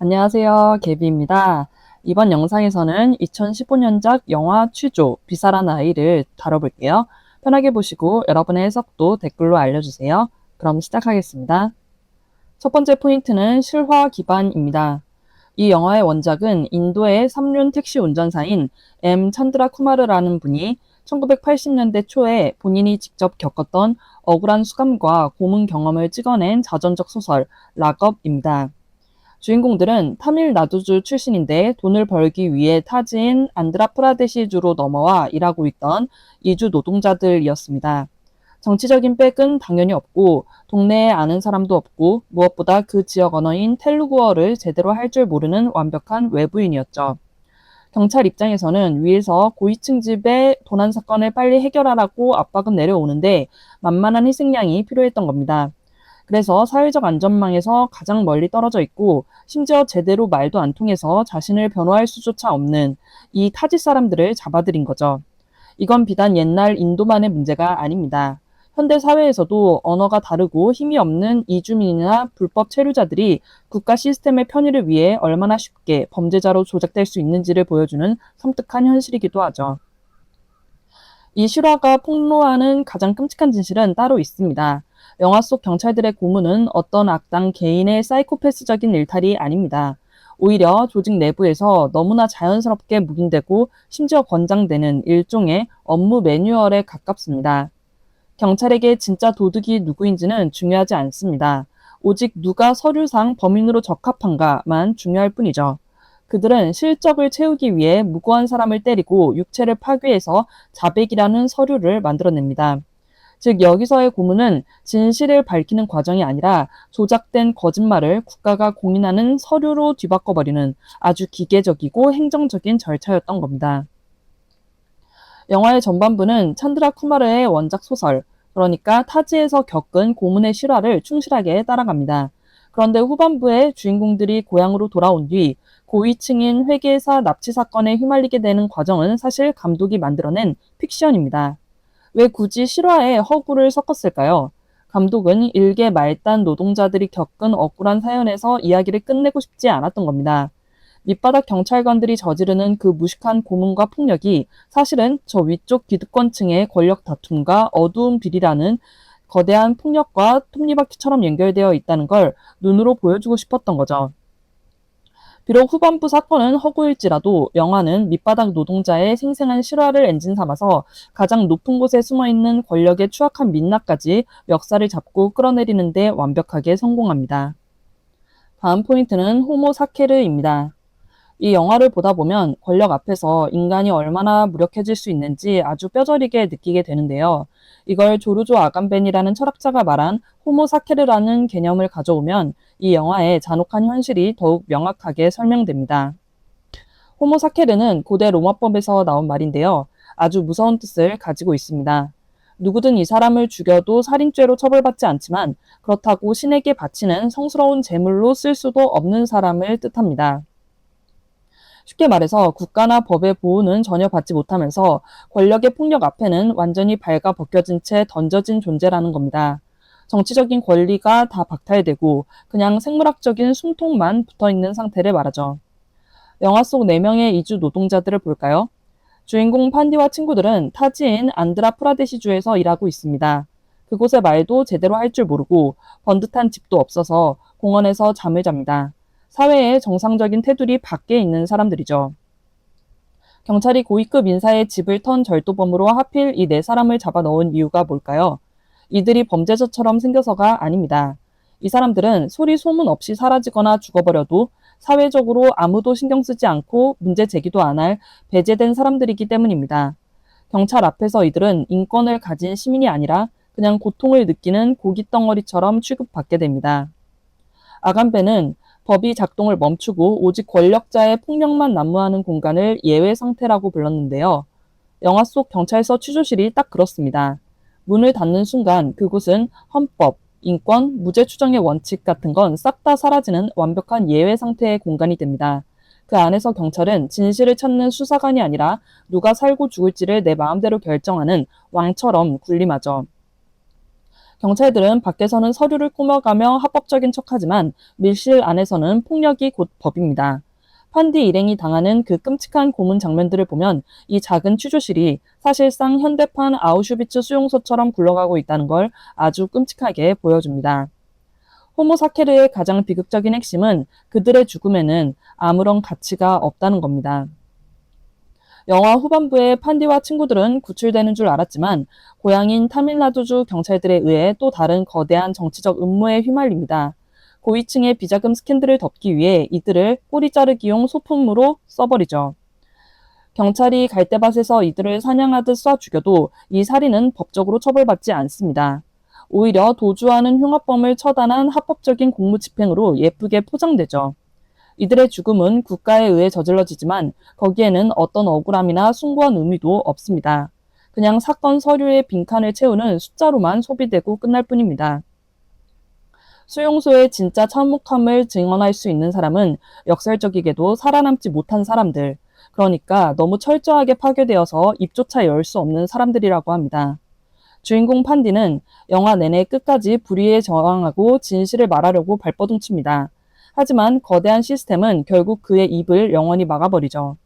안녕하세요. 개비입니다. 이번 영상에서는 2015년작 영화 취조, 비사란 아이를 다뤄볼게요. 편하게 보시고 여러분의 해석도 댓글로 알려주세요. 그럼 시작하겠습니다. 첫 번째 포인트는 실화 기반입니다. 이 영화의 원작은 인도의 삼륜 택시 운전사인 M. 찬드라 쿠마르라는 분이 1980년대 초에 본인이 직접 겪었던 억울한 수감과 고문 경험을 찍어낸 자전적 소설 락업입니다. 주인공들은 타밀나두주 출신인데 돈을 벌기 위해 타지인 안드라프라데시주로 넘어와 일하고 있던 이주 노동자들이었습니다. 정치적인 백은 당연히 없고 동네에 아는 사람도 없고 무엇보다 그 지역 언어인 텔루구어를 제대로 할 줄 모르는 완벽한 외부인이었죠. 경찰 입장에서는 위에서 고위층 집의 도난 사건을 빨리 해결하라고 압박은 내려오는데 만만한 희생양이 필요했던 겁니다. 그래서 사회적 안전망에서 가장 멀리 떨어져 있고 심지어 제대로 말도 안 통해서 자신을 변호할 수조차 없는 이 타지 사람들을 잡아들인 거죠. 이건 비단 옛날 인도만의 문제가 아닙니다. 현대 사회에서도 언어가 다르고 힘이 없는 이주민이나 불법 체류자들이 국가 시스템의 편의를 위해 얼마나 쉽게 범죄자로 조작될 수 있는지를 보여주는 섬뜩한 현실이기도 하죠. 이 실화가 폭로하는 가장 끔찍한 진실은 따로 있습니다. 영화 속 경찰들의 고문은 어떤 악당 개인의 사이코패스적인 일탈이 아닙니다. 오히려 조직 내부에서 너무나 자연스럽게 묵인되고 심지어 권장되는 일종의 업무 매뉴얼에 가깝습니다. 경찰에게 진짜 도둑이 누구인지는 중요하지 않습니다. 오직 누가 서류상 범인으로 적합한가만 중요할 뿐이죠. 그들은 실적을 채우기 위해 무고한 사람을 때리고 육체를 파괴해서 자백이라는 서류를 만들어냅니다. 즉 여기서의 고문은 진실을 밝히는 과정이 아니라 조작된 거짓말을 국가가 공인하는 서류로 뒤바꿔버리는 아주 기계적이고 행정적인 절차였던 겁니다. 영화의 전반부는 찬드라 쿠마르의 원작 소설, 그러니까 타지에서 겪은 고문의 실화를 충실하게 따라갑니다. 그런데 후반부에 주인공들이 고향으로 돌아온 뒤 고위층인 회계사 납치 사건에 휘말리게 되는 과정은 사실 감독이 만들어낸 픽션입니다. 왜 굳이 실화에 허구를 섞었을까요? 감독은 일개 말단 노동자들이 겪은 억울한 사연에서 이야기를 끝내고 싶지 않았던 겁니다. 밑바닥 경찰관들이 저지르는 그 무식한 고문과 폭력이 사실은 저 위쪽 기득권층의 권력 다툼과 어두운 비리라는 거대한 폭력과 톱니바퀴처럼 연결되어 있다는 걸 눈으로 보여주고 싶었던 거죠. 비록 후반부 사건은 허구일지라도 영화는 밑바닥 노동자의 생생한 실화를 엔진 삼아서 가장 높은 곳에 숨어있는 권력의 추악한 민낯까지 멱살을 잡고 끌어내리는 데 완벽하게 성공합니다. 다음 포인트는 호모 사케르입니다. 이 영화를 보다 보면 권력 앞에서 인간이 얼마나 무력해질 수 있는지 아주 뼈저리게 느끼게 되는데요. 이걸 조르조 아감벤이라는 철학자가 말한 호모 사케르라는 개념을 가져오면 이 영화의 잔혹한 현실이 더욱 명확하게 설명됩니다. 호모 사케르는 고대 로마법에서 나온 말인데요. 아주 무서운 뜻을 가지고 있습니다. 누구든 이 사람을 죽여도 살인죄로 처벌받지 않지만 그렇다고 신에게 바치는 성스러운 제물로 쓸 수도 없는 사람을 뜻합니다. 쉽게 말해서 국가나 법의 보호는 전혀 받지 못하면서 권력의 폭력 앞에는 완전히 발가 벗겨진 채 던져진 존재라는 겁니다. 정치적인 권리가 다 박탈되고 그냥 생물학적인 숨통만 붙어있는 상태를 말하죠. 영화 속 4명의 이주 노동자들을 볼까요? 주인공 판디와 친구들은 타지인 안드라프라데시주에서 일하고 있습니다. 그곳의 말도 제대로 할 줄 모르고 번듯한 집도 없어서 공원에서 잠을 잡니다. 사회의 정상적인 테두리 밖에 있는 사람들이죠. 경찰이 고위급 인사의 집을 턴 절도범으로 하필 이 4사람을 잡아 넣은 이유가 뭘까요? 이들이 범죄자처럼 생겨서가 아닙니다. 이 사람들은 소리 소문 없이 사라지거나 죽어버려도 사회적으로 아무도 신경 쓰지 않고 문제 제기도 안 할 배제된 사람들이기 때문입니다. 경찰 앞에서 이들은 인권을 가진 시민이 아니라 그냥 고통을 느끼는 고깃덩어리처럼 취급받게 됩니다. 아간베는 법이 작동을 멈추고 오직 권력자의 폭력만 난무하는 공간을 예외 상태라고 불렀는데요. 영화 속 경찰서 취조실이 딱 그렇습니다. 문을 닫는 순간 그곳은 헌법, 인권, 무죄 추정의 원칙 같은 건 싹 다 사라지는 완벽한 예외 상태의 공간이 됩니다. 그 안에서 경찰은 진실을 찾는 수사관이 아니라 누가 살고 죽을지를 내 마음대로 결정하는 왕처럼 군림하죠. 경찰들은 밖에서는 서류를 꾸며가며 합법적인 척하지만 밀실 안에서는 폭력이 곧 법입니다. 판디 일행이 당하는 그 끔찍한 고문 장면들을 보면 이 작은 취조실이 사실상 현대판 아우슈비츠 수용소처럼 굴러가고 있다는 걸 아주 끔찍하게 보여줍니다. 호모사케르의 가장 비극적인 핵심은 그들의 죽음에는 아무런 가치가 없다는 겁니다. 영화 후반부에 판디와 친구들은 구출되는 줄 알았지만 고향인 타밀나두주 경찰들에 의해 또 다른 거대한 정치적 음모에 휘말립니다. 고위층의 비자금 스캔들을 덮기 위해 이들을 꼬리 자르기용 소품으로 써버리죠. 경찰이 갈대밭에서 이들을 사냥하듯 쏴 죽여도 이 살인은 법적으로 처벌받지 않습니다. 오히려 도주하는 흉악범을 처단한 합법적인 공무집행으로 예쁘게 포장되죠. 이들의 죽음은 국가에 의해 저질러지지만 거기에는 어떤 억울함이나 숭고한 의미도 없습니다. 그냥 사건 서류의 빈칸을 채우는 숫자로만 소비되고 끝날 뿐입니다. 수용소의 진짜 참혹함을 증언할 수 있는 사람은 역설적이게도 살아남지 못한 사람들, 그러니까 너무 철저하게 파괴되어서 입조차 열 수 없는 사람들이라고 합니다. 주인공 판디는 영화 내내 끝까지 불의에 저항하고 진실을 말하려고 발버둥칩니다. 하지만 거대한 시스템은 결국 그의 입을 영원히 막아버리죠.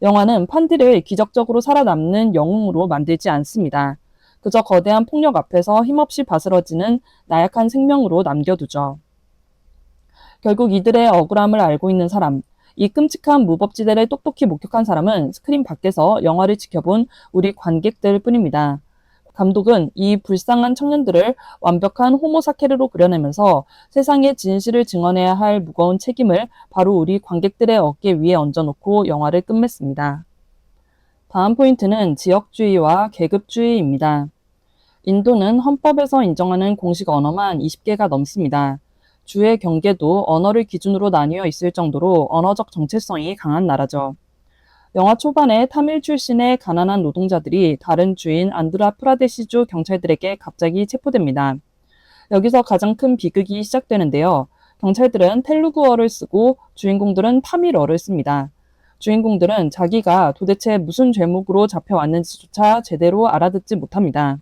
영화는 판디를 기적적으로 살아남는 영웅으로 만들지 않습니다. 그저 거대한 폭력 앞에서 힘없이 바스러지는 나약한 생명으로 남겨두죠. 결국 이들의 억울함을 알고 있는 사람, 이 끔찍한 무법지대를 똑똑히 목격한 사람은 스크린 밖에서 영화를 지켜본 우리 관객들 뿐입니다. 감독은 이 불쌍한 청년들을 완벽한 호모사케르로 그려내면서 세상의 진실을 증언해야 할 무거운 책임을 바로 우리 관객들의 어깨 위에 얹어놓고 영화를 끝맺습니다. 다음 포인트는 지역주의와 계급주의입니다. 인도는 헌법에서 인정하는 공식 언어만 20개가 넘습니다. 주의 경계도 언어를 기준으로 나뉘어 있을 정도로 언어적 정체성이 강한 나라죠. 영화 초반에 타밀 출신의 가난한 노동자들이 다른 주인 안드라프라데시주 경찰들에게 갑자기 체포됩니다. 여기서 가장 큰 비극이 시작되는데요. 경찰들은 텔루구어를 쓰고 주인공들은 타밀어를 씁니다. 주인공들은 자기가 도대체 무슨 죄목으로 잡혀왔는지조차 제대로 알아듣지 못합니다.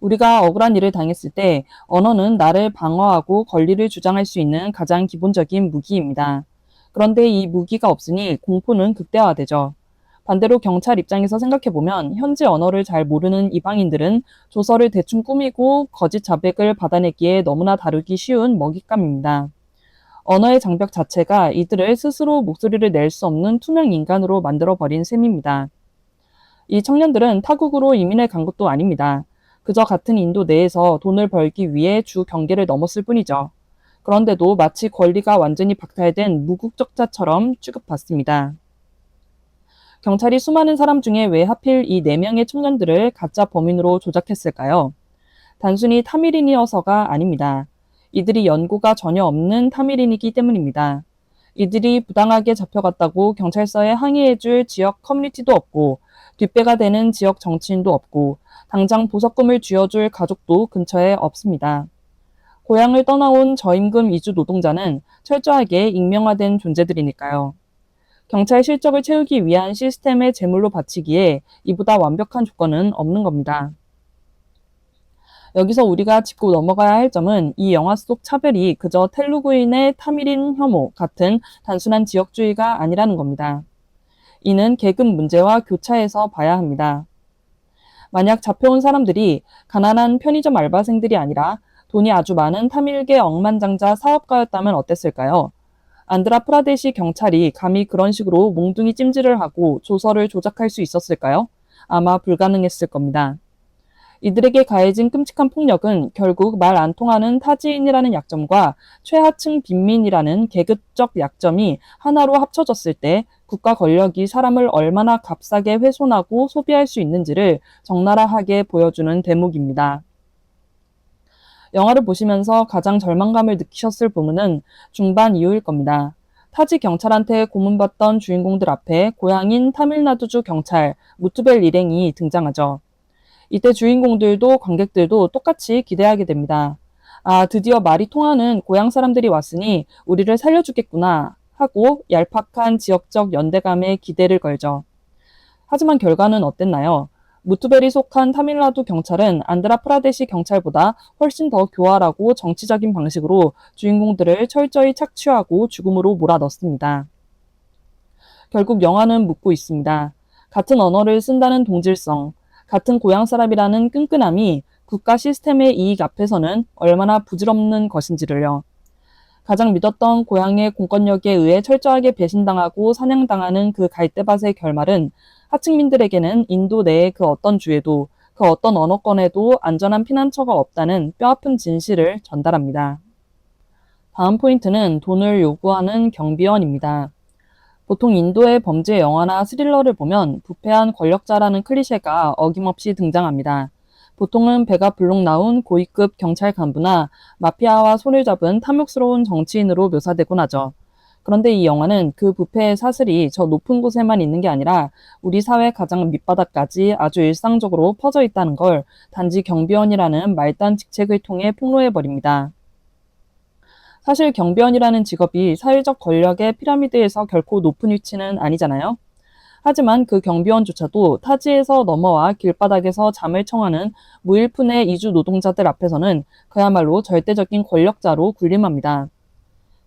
우리가 억울한 일을 당했을 때 언어는 나를 방어하고 권리를 주장할 수 있는 가장 기본적인 무기입니다. 그런데 이 무기가 없으니 공포는 극대화되죠. 반대로 경찰 입장에서 생각해보면 현지 언어를 잘 모르는 이방인들은 조서를 대충 꾸미고 거짓 자백을 받아내기에 너무나 다루기 쉬운 먹잇감입니다. 언어의 장벽 자체가 이들을 스스로 목소리를 낼 수 없는 투명 인간으로 만들어버린 셈입니다. 이 청년들은 타국으로 이민을 간 것도 아닙니다. 그저 같은 인도 내에서 돈을 벌기 위해 주 경계를 넘었을 뿐이죠. 그런데도 마치 권리가 완전히 박탈된 무국적자처럼 취급받습니다. 경찰이 수많은 사람 중에 왜 하필 이 4명의 청년들을 가짜 범인으로 조작했을까요? 단순히 타밀인이어서가 아닙니다. 이들이 연고가 전혀 없는 타밀인이기 때문입니다. 이들이 부당하게 잡혀갔다고 경찰서에 항의해줄 지역 커뮤니티도 없고 뒷배가 되는 지역 정치인도 없고 당장 보석금을 쥐어줄 가족도 근처에 없습니다. 고향을 떠나온 저임금 이주 노동자는 철저하게 익명화된 존재들이니까요. 경찰 실적을 채우기 위한 시스템의 제물로 바치기에 이보다 완벽한 조건은 없는 겁니다. 여기서 우리가 짚고 넘어가야 할 점은 이 영화 속 차별이 그저 텔루구인의 타밀인 혐오 같은 단순한 지역주의가 아니라는 겁니다. 이는 계급 문제와 교차해서 봐야 합니다. 만약 잡혀온 사람들이 가난한 편의점 알바생들이 아니라 돈이 아주 많은 타밀계 억만장자 사업가였다면 어땠을까요? 안드라프라데시 경찰이 감히 그런 식으로 몽둥이 찜질을 하고 조서를 조작할 수 있었을까요? 아마 불가능했을 겁니다. 이들에게 가해진 끔찍한 폭력은 결국 말 안 통하는 타지인이라는 약점과 최하층 빈민이라는 계급적 약점이 하나로 합쳐졌을 때 국가 권력이 사람을 얼마나 값싸게 훼손하고 소비할 수 있는지를 적나라하게 보여주는 대목입니다. 영화를 보시면서 가장 절망감을 느끼셨을 부분은 중반 이후일 겁니다. 타지 경찰한테 고문받던 주인공들 앞에 고향인 타밀나두주 경찰 무투벨 일행이 등장하죠. 이때 주인공들도 관객들도 똑같이 기대하게 됩니다. 아, 드디어 말이 통하는 고향 사람들이 왔으니 우리를 살려주겠구나 하고 얄팍한 지역적 연대감에 기대를 걸죠. 하지만 결과는 어땠나요? 무투베리 속한 타밀나두 경찰은 안드라프라데시 경찰보다 훨씬 더 교활하고 정치적인 방식으로 주인공들을 철저히 착취하고 죽음으로 몰아넣습니다. 결국 영화는 묻고 있습니다. 같은 언어를 쓴다는 동질성, 같은 고향 사람이라는 끈끈함이 국가 시스템의 이익 앞에서는 얼마나 부질없는 것인지를요. 가장 믿었던 고향의 공권력에 의해 철저하게 배신당하고 사냥당하는 그 갈대밭의 결말은 하층민들에게는 인도 내의 그 어떤 주에도 그 어떤 언어권에도 안전한 피난처가 없다는 뼈아픈 진실을 전달합니다. 다음 포인트는 돈을 요구하는 경비원입니다. 보통 인도의 범죄 영화나 스릴러를 보면 부패한 권력자라는 클리셰가 어김없이 등장합니다. 보통은 배가 불룩 나온 고위급 경찰 간부나 마피아와 손을 잡은 탐욕스러운 정치인으로 묘사되곤 하죠. 그런데 이 영화는 그 부패의 사슬이 저 높은 곳에만 있는 게 아니라 우리 사회 가장 밑바닥까지 아주 일상적으로 퍼져 있다는 걸 단지 경비원이라는 말단 직책을 통해 폭로해버립니다. 사실 경비원이라는 직업이 사회적 권력의 피라미드에서 결코 높은 위치는 아니잖아요. 하지만 그 경비원조차도 타지에서 넘어와 길바닥에서 잠을 청하는 무일푼의 이주 노동자들 앞에서는 그야말로 절대적인 권력자로 군림합니다.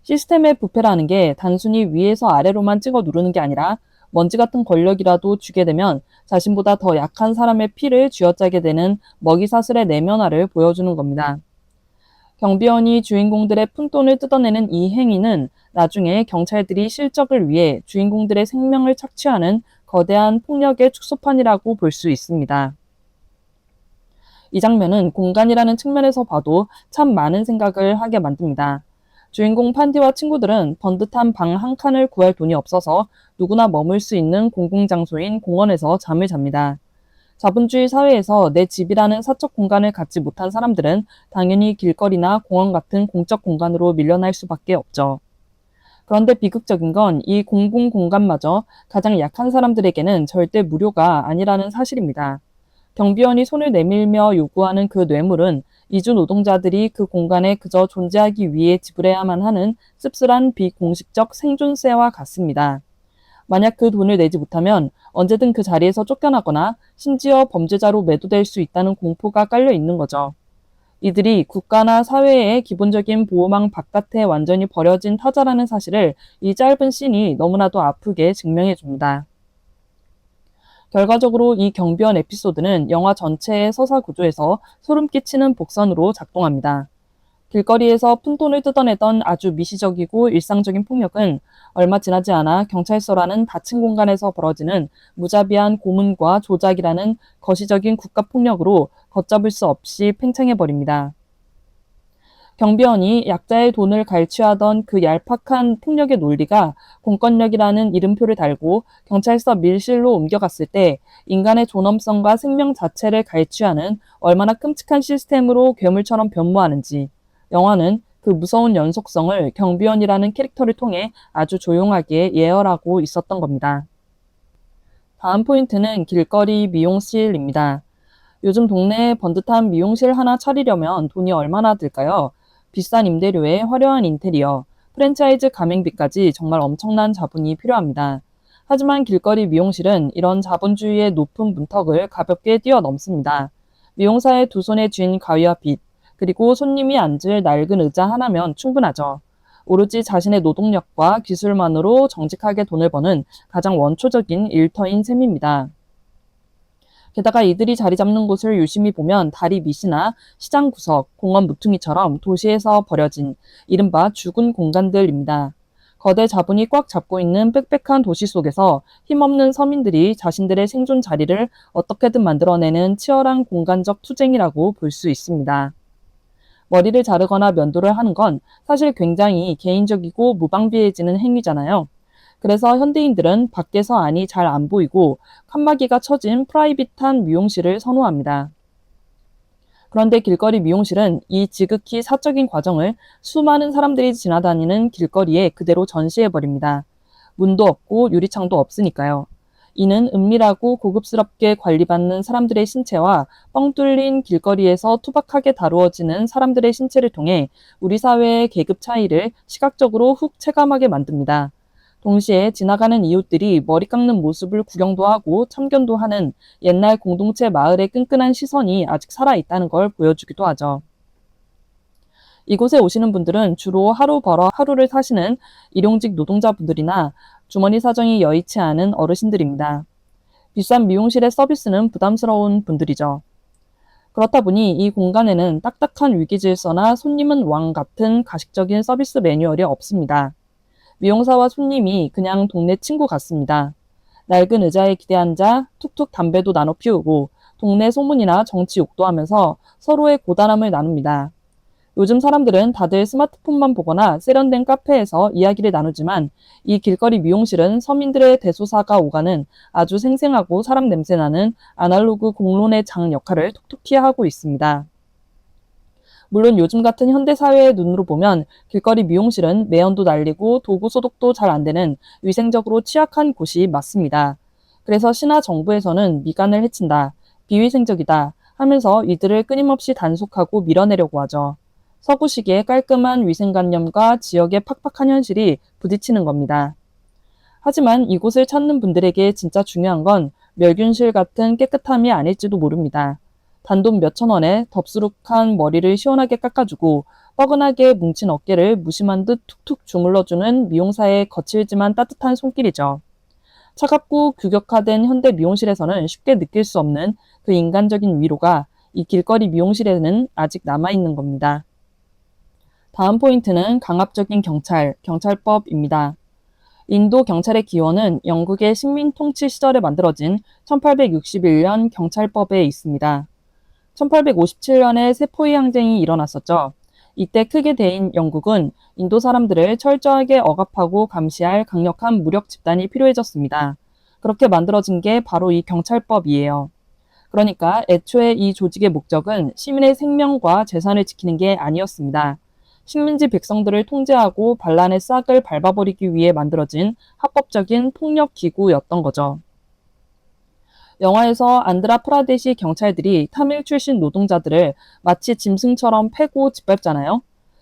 시스템의 부패라는 게 단순히 위에서 아래로만 찍어 누르는 게 아니라 먼지 같은 권력이라도 쥐게 되면 자신보다 더 약한 사람의 피를 쥐어짜게 되는 먹이사슬의 내면화를 보여주는 겁니다. 경비원이 주인공들의 푼돈을 뜯어내는 이 행위는 나중에 경찰들이 실적을 위해 주인공들의 생명을 착취하는 거대한 폭력의 축소판이라고 볼 수 있습니다. 이 장면은 공간이라는 측면에서 봐도 참 많은 생각을 하게 만듭니다. 주인공 판디와 친구들은 번듯한 방 한 칸을 구할 돈이 없어서 누구나 머물 수 있는 공공장소인 공원에서 잠을 잡니다. 자본주의 사회에서 내 집이라는 사적 공간을 갖지 못한 사람들은 당연히 길거리나 공원 같은 공적 공간으로 밀려날 수밖에 없죠. 그런데 비극적인 건 이 공공 공간마저 가장 약한 사람들에게는 절대 무료가 아니라는 사실입니다. 경비원이 손을 내밀며 요구하는 그 뇌물은 이주 노동자들이 그 공간에 그저 존재하기 위해 지불해야만 하는 씁쓸한 비공식적 생존세와 같습니다. 만약 그 돈을 내지 못하면 언제든 그 자리에서 쫓겨나거나 심지어 범죄자로 매도될 수 있다는 공포가 깔려 있는 거죠. 이들이 국가나 사회의 기본적인 보호망 바깥에 완전히 버려진 타자라는 사실을 이 짧은 씬이 너무나도 아프게 증명해 줍니다. 결과적으로 이 경비원 에피소드는 영화 전체의 서사 구조에서 소름 끼치는 복선으로 작동합니다. 길거리에서 푼돈을 뜯어내던 아주 미시적이고 일상적인 폭력은 얼마 지나지 않아 경찰서라는 닫힌 공간에서 벌어지는 무자비한 고문과 조작이라는 거시적인 국가폭력으로 걷잡을 수 없이 팽창해버립니다. 경비원이 약자의 돈을 갈취하던 그 얄팍한 폭력의 논리가 공권력이라는 이름표를 달고 경찰서 밀실로 옮겨갔을 때 인간의 존엄성과 생명 자체를 갈취하는 얼마나 끔찍한 시스템으로 괴물처럼 변모하는지 영화는 그 무서운 연속성을 경비원이라는 캐릭터를 통해 아주 조용하게 예열하고 있었던 겁니다. 다음 포인트는 길거리 미용실입니다. 요즘 동네에 번듯한 미용실 하나 차리려면 돈이 얼마나 들까요? 비싼 임대료에 화려한 인테리어, 프랜차이즈 가맹비까지 정말 엄청난 자본이 필요합니다. 하지만 길거리 미용실은 이런 자본주의의 높은 문턱을 가볍게 뛰어넘습니다. 미용사의 두 손에 쥔 가위와 빗, 그리고 손님이 앉을 낡은 의자 하나면 충분하죠. 오로지 자신의 노동력과 기술만으로 정직하게 돈을 버는 가장 원초적인 일터인 셈입니다. 게다가 이들이 자리 잡는 곳을 유심히 보면 다리 밑이나 시장 구석, 공원 무퉁이처럼 도시에서 버려진 이른바 죽은 공간들입니다. 거대 자본이 꽉 잡고 있는 빽빽한 도시 속에서 힘없는 서민들이 자신들의 생존 자리를 어떻게든 만들어내는 치열한 공간적 투쟁이라고 볼 수 있습니다. 머리를 자르거나 면도를 하는 건 사실 굉장히 개인적이고 무방비해지는 행위잖아요. 그래서 현대인들은 밖에서 안이 잘 안 보이고 칸막이가 쳐진 프라이빗한 미용실을 선호합니다. 그런데 길거리 미용실은 이 지극히 사적인 과정을 수많은 사람들이 지나다니는 길거리에 그대로 전시해버립니다. 문도 없고 유리창도 없으니까요. 이는 은밀하고 고급스럽게 관리받는 사람들의 신체와 뻥 뚫린 길거리에서 투박하게 다루어지는 사람들의 신체를 통해 우리 사회의 계급 차이를 시각적으로 훅 체감하게 만듭니다. 동시에 지나가는 이웃들이 머리 깎는 모습을 구경도 하고 참견도 하는 옛날 공동체 마을의 끈끈한 시선이 아직 살아있다는 걸 보여주기도 하죠. 이곳에 오시는 분들은 주로 하루 벌어 하루를 사시는 일용직 노동자분들이나 주머니 사정이 여의치 않은 어르신들입니다. 비싼 미용실의 서비스는 부담스러운 분들이죠. 그렇다 보니 이 공간에는 딱딱한 위기질서나 손님은 왕 같은 가식적인 서비스 매뉴얼이 없습니다. 미용사와 손님이 그냥 동네 친구 같습니다. 낡은 의자에 기대앉아 툭툭 담배도 나눠 피우고 동네 소문이나 정치 욕도 하면서 서로의 고단함을 나눕니다. 요즘 사람들은 다들 스마트폰만 보거나 세련된 카페에서 이야기를 나누지만 이 길거리 미용실은 서민들의 대소사가 오가는 아주 생생하고 사람 냄새나는 아날로그 공론의 장 역할을 톡톡히 하고 있습니다. 물론 요즘 같은 현대사회의 눈으로 보면 길거리 미용실은 매연도 날리고 도구 소독도 잘 안 되는 위생적으로 취약한 곳이 맞습니다. 그래서 시나 정부에서는 미간을 해친다, 비위생적이다 하면서 이들을 끊임없이 단속하고 밀어내려고 하죠. 서구식의 깔끔한 위생관념과 지역의 팍팍한 현실이 부딪히는 겁니다. 하지만 이곳을 찾는 분들에게 진짜 중요한 건 멸균실 같은 깨끗함이 아닐지도 모릅니다. 단돈 몇천 원에 덥수룩한 머리를 시원하게 깎아주고 뻐근하게 뭉친 어깨를 무심한 듯 툭툭 주물러주는 미용사의 거칠지만 따뜻한 손길이죠. 차갑고 규격화된 현대 미용실에서는 쉽게 느낄 수 없는 그 인간적인 위로가 이 길거리 미용실에는 아직 남아있는 겁니다. 다음 포인트는 강압적인 경찰법입니다. 인도 경찰의 기원은 영국의 식민 통치 시절에 만들어진 1861년 경찰법에 있습니다. 1857년에 세포의 항쟁이 일어났었죠. 이때 크게 데인 영국은 인도 사람들을 철저하게 억압하고 감시할 강력한 무력 집단이 필요해졌습니다. 그렇게 만들어진 게 바로 이 경찰법이에요. 그러니까 애초에 이 조직의 목적은 시민의 생명과 재산을 지키는 게 아니었습니다. 식민지 백성들을 통제하고 반란의 싹을 밟아버리기 위해 만들어진 합법적인 폭력 기구였던 거죠. 영화에서 안드라 프라데시 경찰들이 타밀 출신 노동자들을 마치 짐승처럼 패고 짓밟잖아요.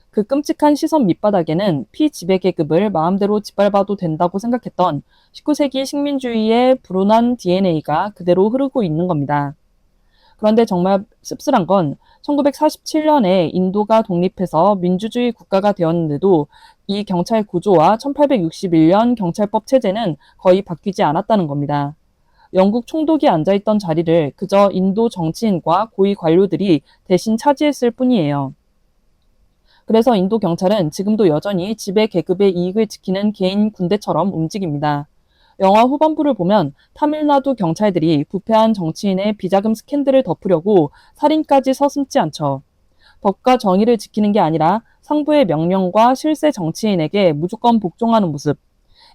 그 끔찍한 시선 밑바닥에는 피지배 계급을 마음대로 짓밟아도 된다고 생각했던 19세기 식민주의의 불운한 DNA가 그대로 흐르고 있는 겁니다. 그런데 정말 씁쓸한 건 1947년에 인도가 독립해서 민주주의 국가가 되었는데도 이 경찰 구조와 1861년 경찰법 체제는 거의 바뀌지 않았다는 겁니다. 영국 총독이 앉아있던 자리를 그저 인도 정치인과 고위 관료들이 대신 차지했을 뿐이에요. 그래서 인도 경찰은 지금도 여전히 지배 계급의 이익을 지키는 개인 군대처럼 움직입니다. 영화 후반부를 보면 타밀나두 경찰들이 부패한 정치인의 비자금 스캔들을 덮으려고 살인까지 서슴지 않죠. 법과 정의를 지키는 게 아니라 상부의 명령과 실세 정치인에게 무조건 복종하는 모습.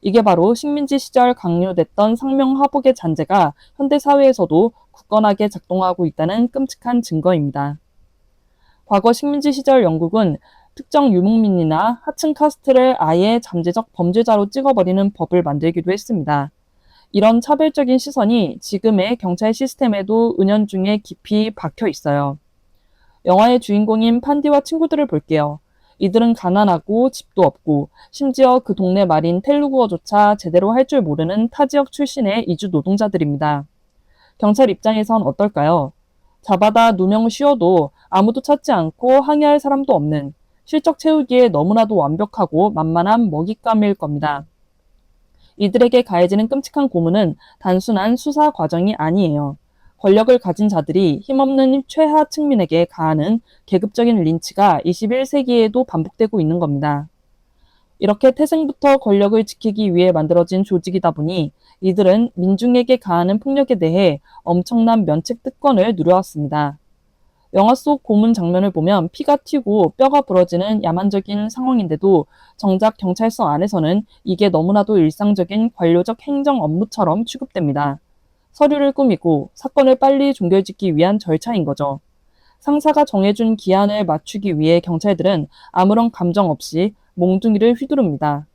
이게 바로 식민지 시절 강요됐던 상명하복의 잔재가 현대사회에서도 굳건하게 작동하고 있다는 끔찍한 증거입니다. 과거 식민지 시절 영국은 특정 유목민이나 하층 카스트를 아예 잠재적 범죄자로 찍어버리는 법을 만들기도 했습니다. 이런 차별적인 시선이 지금의 경찰 시스템에도 은연중에 깊이 박혀 있어요. 영화의 주인공인 판디와 친구들을 볼게요. 이들은 가난하고 집도 없고 심지어 그 동네 말인 텔루구어조차 제대로 할 줄 모르는 타 지역 출신의 이주 노동자들입니다. 경찰 입장에선 어떨까요? 잡아다 누명 씌워도 아무도 찾지 않고 항의할 사람도 없는 실적 채우기에 너무나도 완벽하고 만만한 먹잇감일 겁니다. 이들에게 가해지는 끔찍한 고문은 단순한 수사 과정이 아니에요. 권력을 가진 자들이 힘없는 최하층민에게 가하는 계급적인 린치가 21세기에도 반복되고 있는 겁니다. 이렇게 태생부터 권력을 지키기 위해 만들어진 조직이다 보니 이들은 민중에게 가하는 폭력에 대해 엄청난 면책 특권을 누려왔습니다. 영화 속 고문 장면을 보면 피가 튀고 뼈가 부러지는 야만적인 상황인데도 정작 경찰서 안에서는 이게 너무나도 일상적인 관료적 행정 업무처럼 취급됩니다. 서류를 꾸미고 사건을 빨리 종결짓기 위한 절차인 거죠. 상사가 정해준 기한을 맞추기 위해 경찰들은 아무런 감정 없이 몽둥이를 휘두릅니다.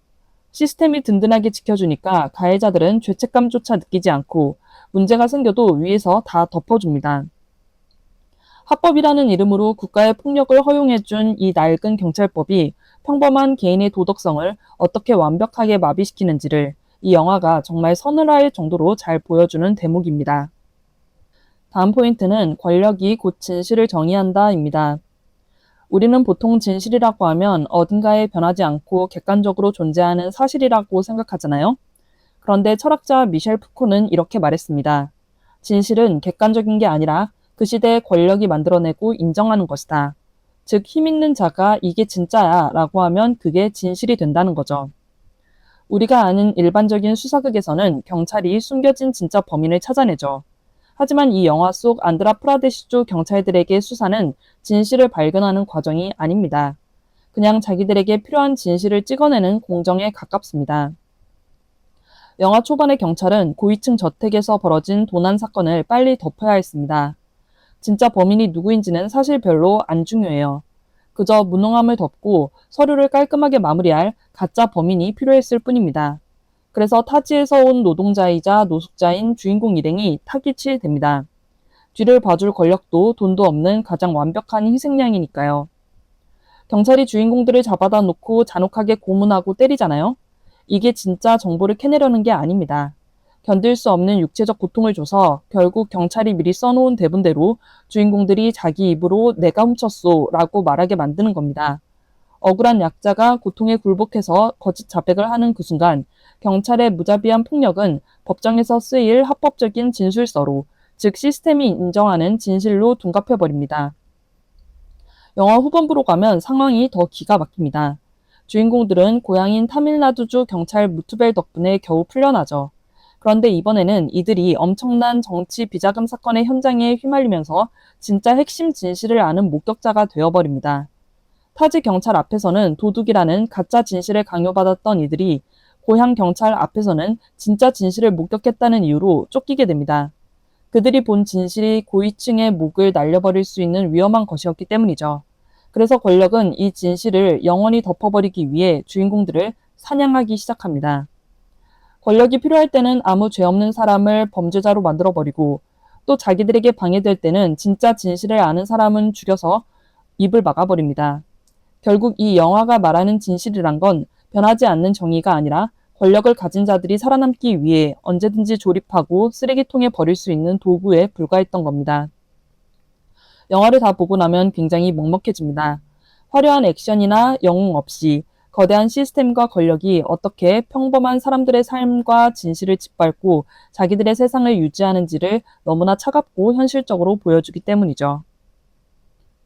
시스템이 든든하게 지켜주니까 가해자들은 죄책감조차 느끼지 않고 문제가 생겨도 위에서 다 덮어줍니다. 합법이라는 이름으로 국가의 폭력을 허용해준 이 낡은 경찰법이 평범한 개인의 도덕성을 어떻게 완벽하게 마비시키는지를 이 영화가 정말 서늘할 정도로 잘 보여주는 대목입니다. 다음 포인트는 권력이 곧 진실을 정의한다입니다. 우리는 보통 진실이라고 하면 어딘가에 변하지 않고 객관적으로 존재하는 사실이라고 생각하잖아요. 그런데 철학자 미셸 푸코는 이렇게 말했습니다. 진실은 객관적인 게 아니라 그 시대의 권력이 만들어내고 인정하는 것이다. 즉, 힘 있는 자가 이게 진짜야 라고 하면 그게 진실이 된다는 거죠. 우리가 아는 일반적인 수사극에서는 경찰이 숨겨진 진짜 범인을 찾아내죠. 하지만 이 영화 속 안드라 프라데시주 경찰들에게 수사는 진실을 발견하는 과정이 아닙니다. 그냥 자기들에게 필요한 진실을 찍어내는 공정에 가깝습니다. 영화 초반의 경찰은 고위층 저택에서 벌어진 도난 사건을 빨리 덮어야 했습니다. 진짜 범인이 누구인지는 사실 별로 안 중요해요. 그저 무능함을 덮고 서류를 깔끔하게 마무리할 가짜 범인이 필요했을 뿐입니다. 그래서 타지에서 온 노동자이자 노숙자인 주인공 일행이 타깃이 됩니다. 뒤를 봐줄 권력도 돈도 없는 가장 완벽한 희생양이니까요. 경찰이 주인공들을 잡아다 놓고 잔혹하게 고문하고 때리잖아요. 이게 진짜 정보를 캐내려는 게 아닙니다. 견딜 수 없는 육체적 고통을 줘서 결국 경찰이 미리 써놓은 대본대로 주인공들이 자기 입으로 내가 훔쳤소 라고 말하게 만드는 겁니다. 억울한 약자가 고통에 굴복해서 거짓 자백을 하는 그 순간 경찰의 무자비한 폭력은 법정에서 쓰일 합법적인 진술서로, 즉 시스템이 인정하는 진실로 둔갑해버립니다. 영화 후반부로 가면 상황이 더 기가 막힙니다. 주인공들은 고향인 타밀나두주 경찰 무투벨 덕분에 겨우 풀려나죠. 그런데 이번에는 이들이 엄청난 정치 비자금 사건의 현장에 휘말리면서 진짜 핵심 진실을 아는 목격자가 되어버립니다. 타지 경찰 앞에서는 도둑이라는 가짜 진실을 강요받았던 이들이 고향 경찰 앞에서는 진짜 진실을 목격했다는 이유로 쫓기게 됩니다. 그들이 본 진실이 고위층의 목을 날려버릴 수 있는 위험한 것이었기 때문이죠. 그래서 권력은 이 진실을 영원히 덮어버리기 위해 주인공들을 사냥하기 시작합니다. 권력이 필요할 때는 아무 죄 없는 사람을 범죄자로 만들어버리고 또 자기들에게 방해될 때는 진짜 진실을 아는 사람은 죽여서 입을 막아버립니다. 결국 이 영화가 말하는 진실이란 건 변하지 않는 정의가 아니라 권력을 가진 자들이 살아남기 위해 언제든지 조립하고 쓰레기통에 버릴 수 있는 도구에 불과했던 겁니다. 영화를 다 보고 나면 굉장히 먹먹해집니다. 화려한 액션이나 영웅 없이 거대한 시스템과 권력이 어떻게 평범한 사람들의 삶과 진실을 짓밟고 자기들의 세상을 유지하는지를 너무나 차갑고 현실적으로 보여주기 때문이죠.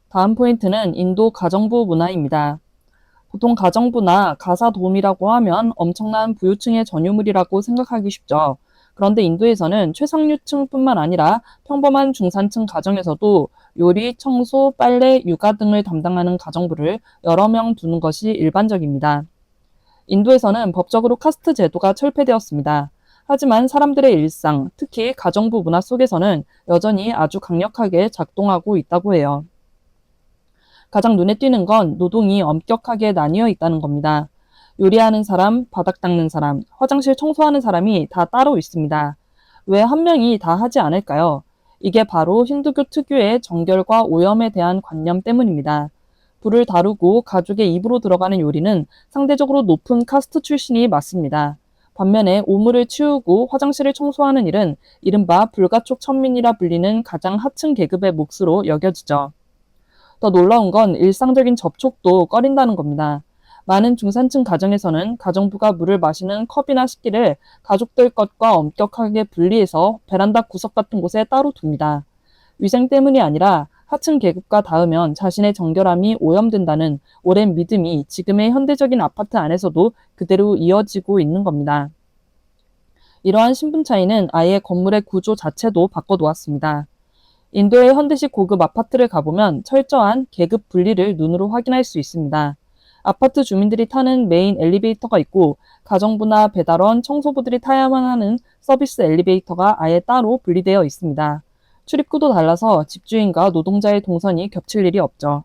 다음 포인트는 인도 가정부 문화입니다. 보통 가정부나 가사도우미라고 하면 엄청난 부유층의 전유물이라고 생각하기 쉽죠. 그런데 인도에서는 최상류층뿐만 아니라 평범한 중산층 가정에서도 요리, 청소, 빨래, 육아 등을 담당하는 가정부를 여러 명 두는 것이 일반적입니다. 인도에서는 법적으로 카스트 제도가 철폐되었습니다. 하지만 사람들의 일상, 특히 가정부 문화 속에서는 여전히 아주 강력하게 작동하고 있다고 해요. 가장 눈에 띄는 건 노동이 엄격하게 나뉘어 있다는 겁니다. 요리하는 사람, 바닥 닦는 사람, 화장실 청소하는 사람이 다 따로 있습니다. 왜 한 명이 다 하지 않을까요? 이게 바로 힌두교 특유의 정결과 오염에 대한 관념 때문입니다. 불을 다루고 가족의 입으로 들어가는 요리는 상대적으로 높은 카스트 출신이 맞습니다. 반면에 오물을 치우고 화장실을 청소하는 일은 이른바 불가촉 천민이라 불리는 가장 하층 계급의 몫으로 여겨지죠. 더 놀라운 건 일상적인 접촉도 꺼린다는 겁니다. 많은 중산층 가정에서는 가정부가 물을 마시는 컵이나 식기를 가족들 것과 엄격하게 분리해서 베란다 구석 같은 곳에 따로 둡니다. 위생 때문이 아니라 하층 계급과 닿으면 자신의 정결함이 오염된다는 오랜 믿음이 지금의 현대적인 아파트 안에서도 그대로 이어지고 있는 겁니다. 이러한 신분 차이는 아예 건물의 구조 자체도 바꿔놓았습니다. 인도의 현대식 고급 아파트를 가보면 철저한 계급 분리를 눈으로 확인할 수 있습니다. 아파트 주민들이 타는 메인 엘리베이터가 있고 가정부나 배달원, 청소부들이 타야만 하는 서비스 엘리베이터가 아예 따로 분리되어 있습니다. 출입구도 달라서 집주인과 노동자의 동선이 겹칠 일이 없죠.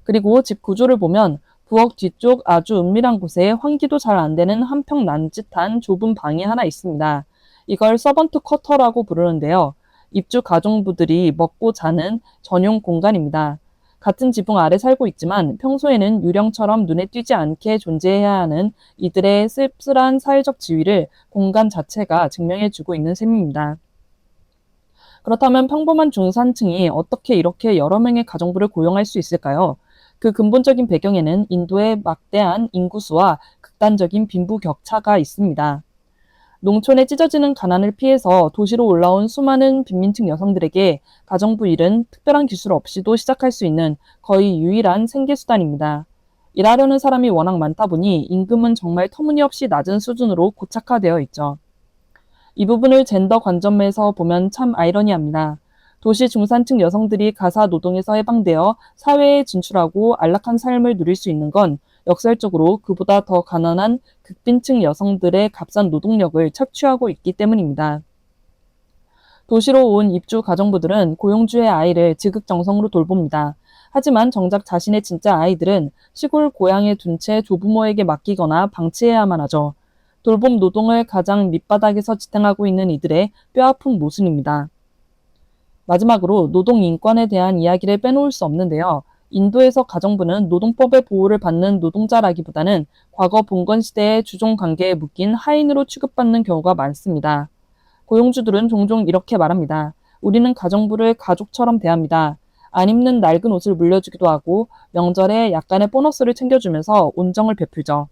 그리고 집 구조를 보면 부엌 뒤쪽 아주 은밀한 곳에 환기도 잘 안 되는 한평 남짓한 좁은 방이 하나 있습니다. 이걸 서번트 쿼터라고 부르는데요. 입주 가정부들이 먹고 자는 전용 공간입니다. 같은 지붕 아래 살고 있지만 평소에는 유령처럼 눈에 띄지 않게 존재해야 하는 이들의 씁쓸한 사회적 지위를 공간 자체가 증명해주고 있는 셈입니다. 그렇다면 평범한 중산층이 어떻게 이렇게 여러 명의 가정부를 고용할 수 있을까요? 그 근본적인 배경에는 인도의 막대한 인구수와 극단적인 빈부격차가 있습니다. 농촌에 찢어지는 가난을 피해서 도시로 올라온 수많은 빈민층 여성들에게 가정부 일은 특별한 기술 없이도 시작할 수 있는 거의 유일한 생계수단입니다. 일하려는 사람이 워낙 많다 보니 임금은 정말 터무니없이 낮은 수준으로 고착화되어 있죠. 이 부분을 젠더 관점에서 보면 참 아이러니합니다. 도시 중산층 여성들이 가사 노동에서 해방되어 사회에 진출하고 안락한 삶을 누릴 수 있는 건 역설적으로 그보다 더 가난한 극빈층 여성들의 값싼 노동력을 착취하고 있기 때문입니다. 도시로 온 입주 가정부들은 고용주의 아이를 지극정성으로 돌봅니다. 하지만 정작 자신의 진짜 아이들은 시골 고향에 둔 채 조부모에게 맡기거나 방치해야만 하죠. 돌봄 노동을 가장 밑바닥에서 지탱하고 있는 이들의 뼈아픈 모순입니다. 마지막으로 노동 인권에 대한 이야기를 빼놓을 수 없는데요. 인도에서 가정부는 노동법의 보호를 받는 노동자라기보다는 과거 봉건 시대의 주종 관계에 묶인 하인으로 취급받는 경우가 많습니다. 고용주들은 종종 이렇게 말합니다. 우리는 가정부를 가족처럼 대합니다. 안 입는 낡은 옷을 물려주기도 하고 명절에 약간의 보너스를 챙겨주면서 온정을 베풀죠.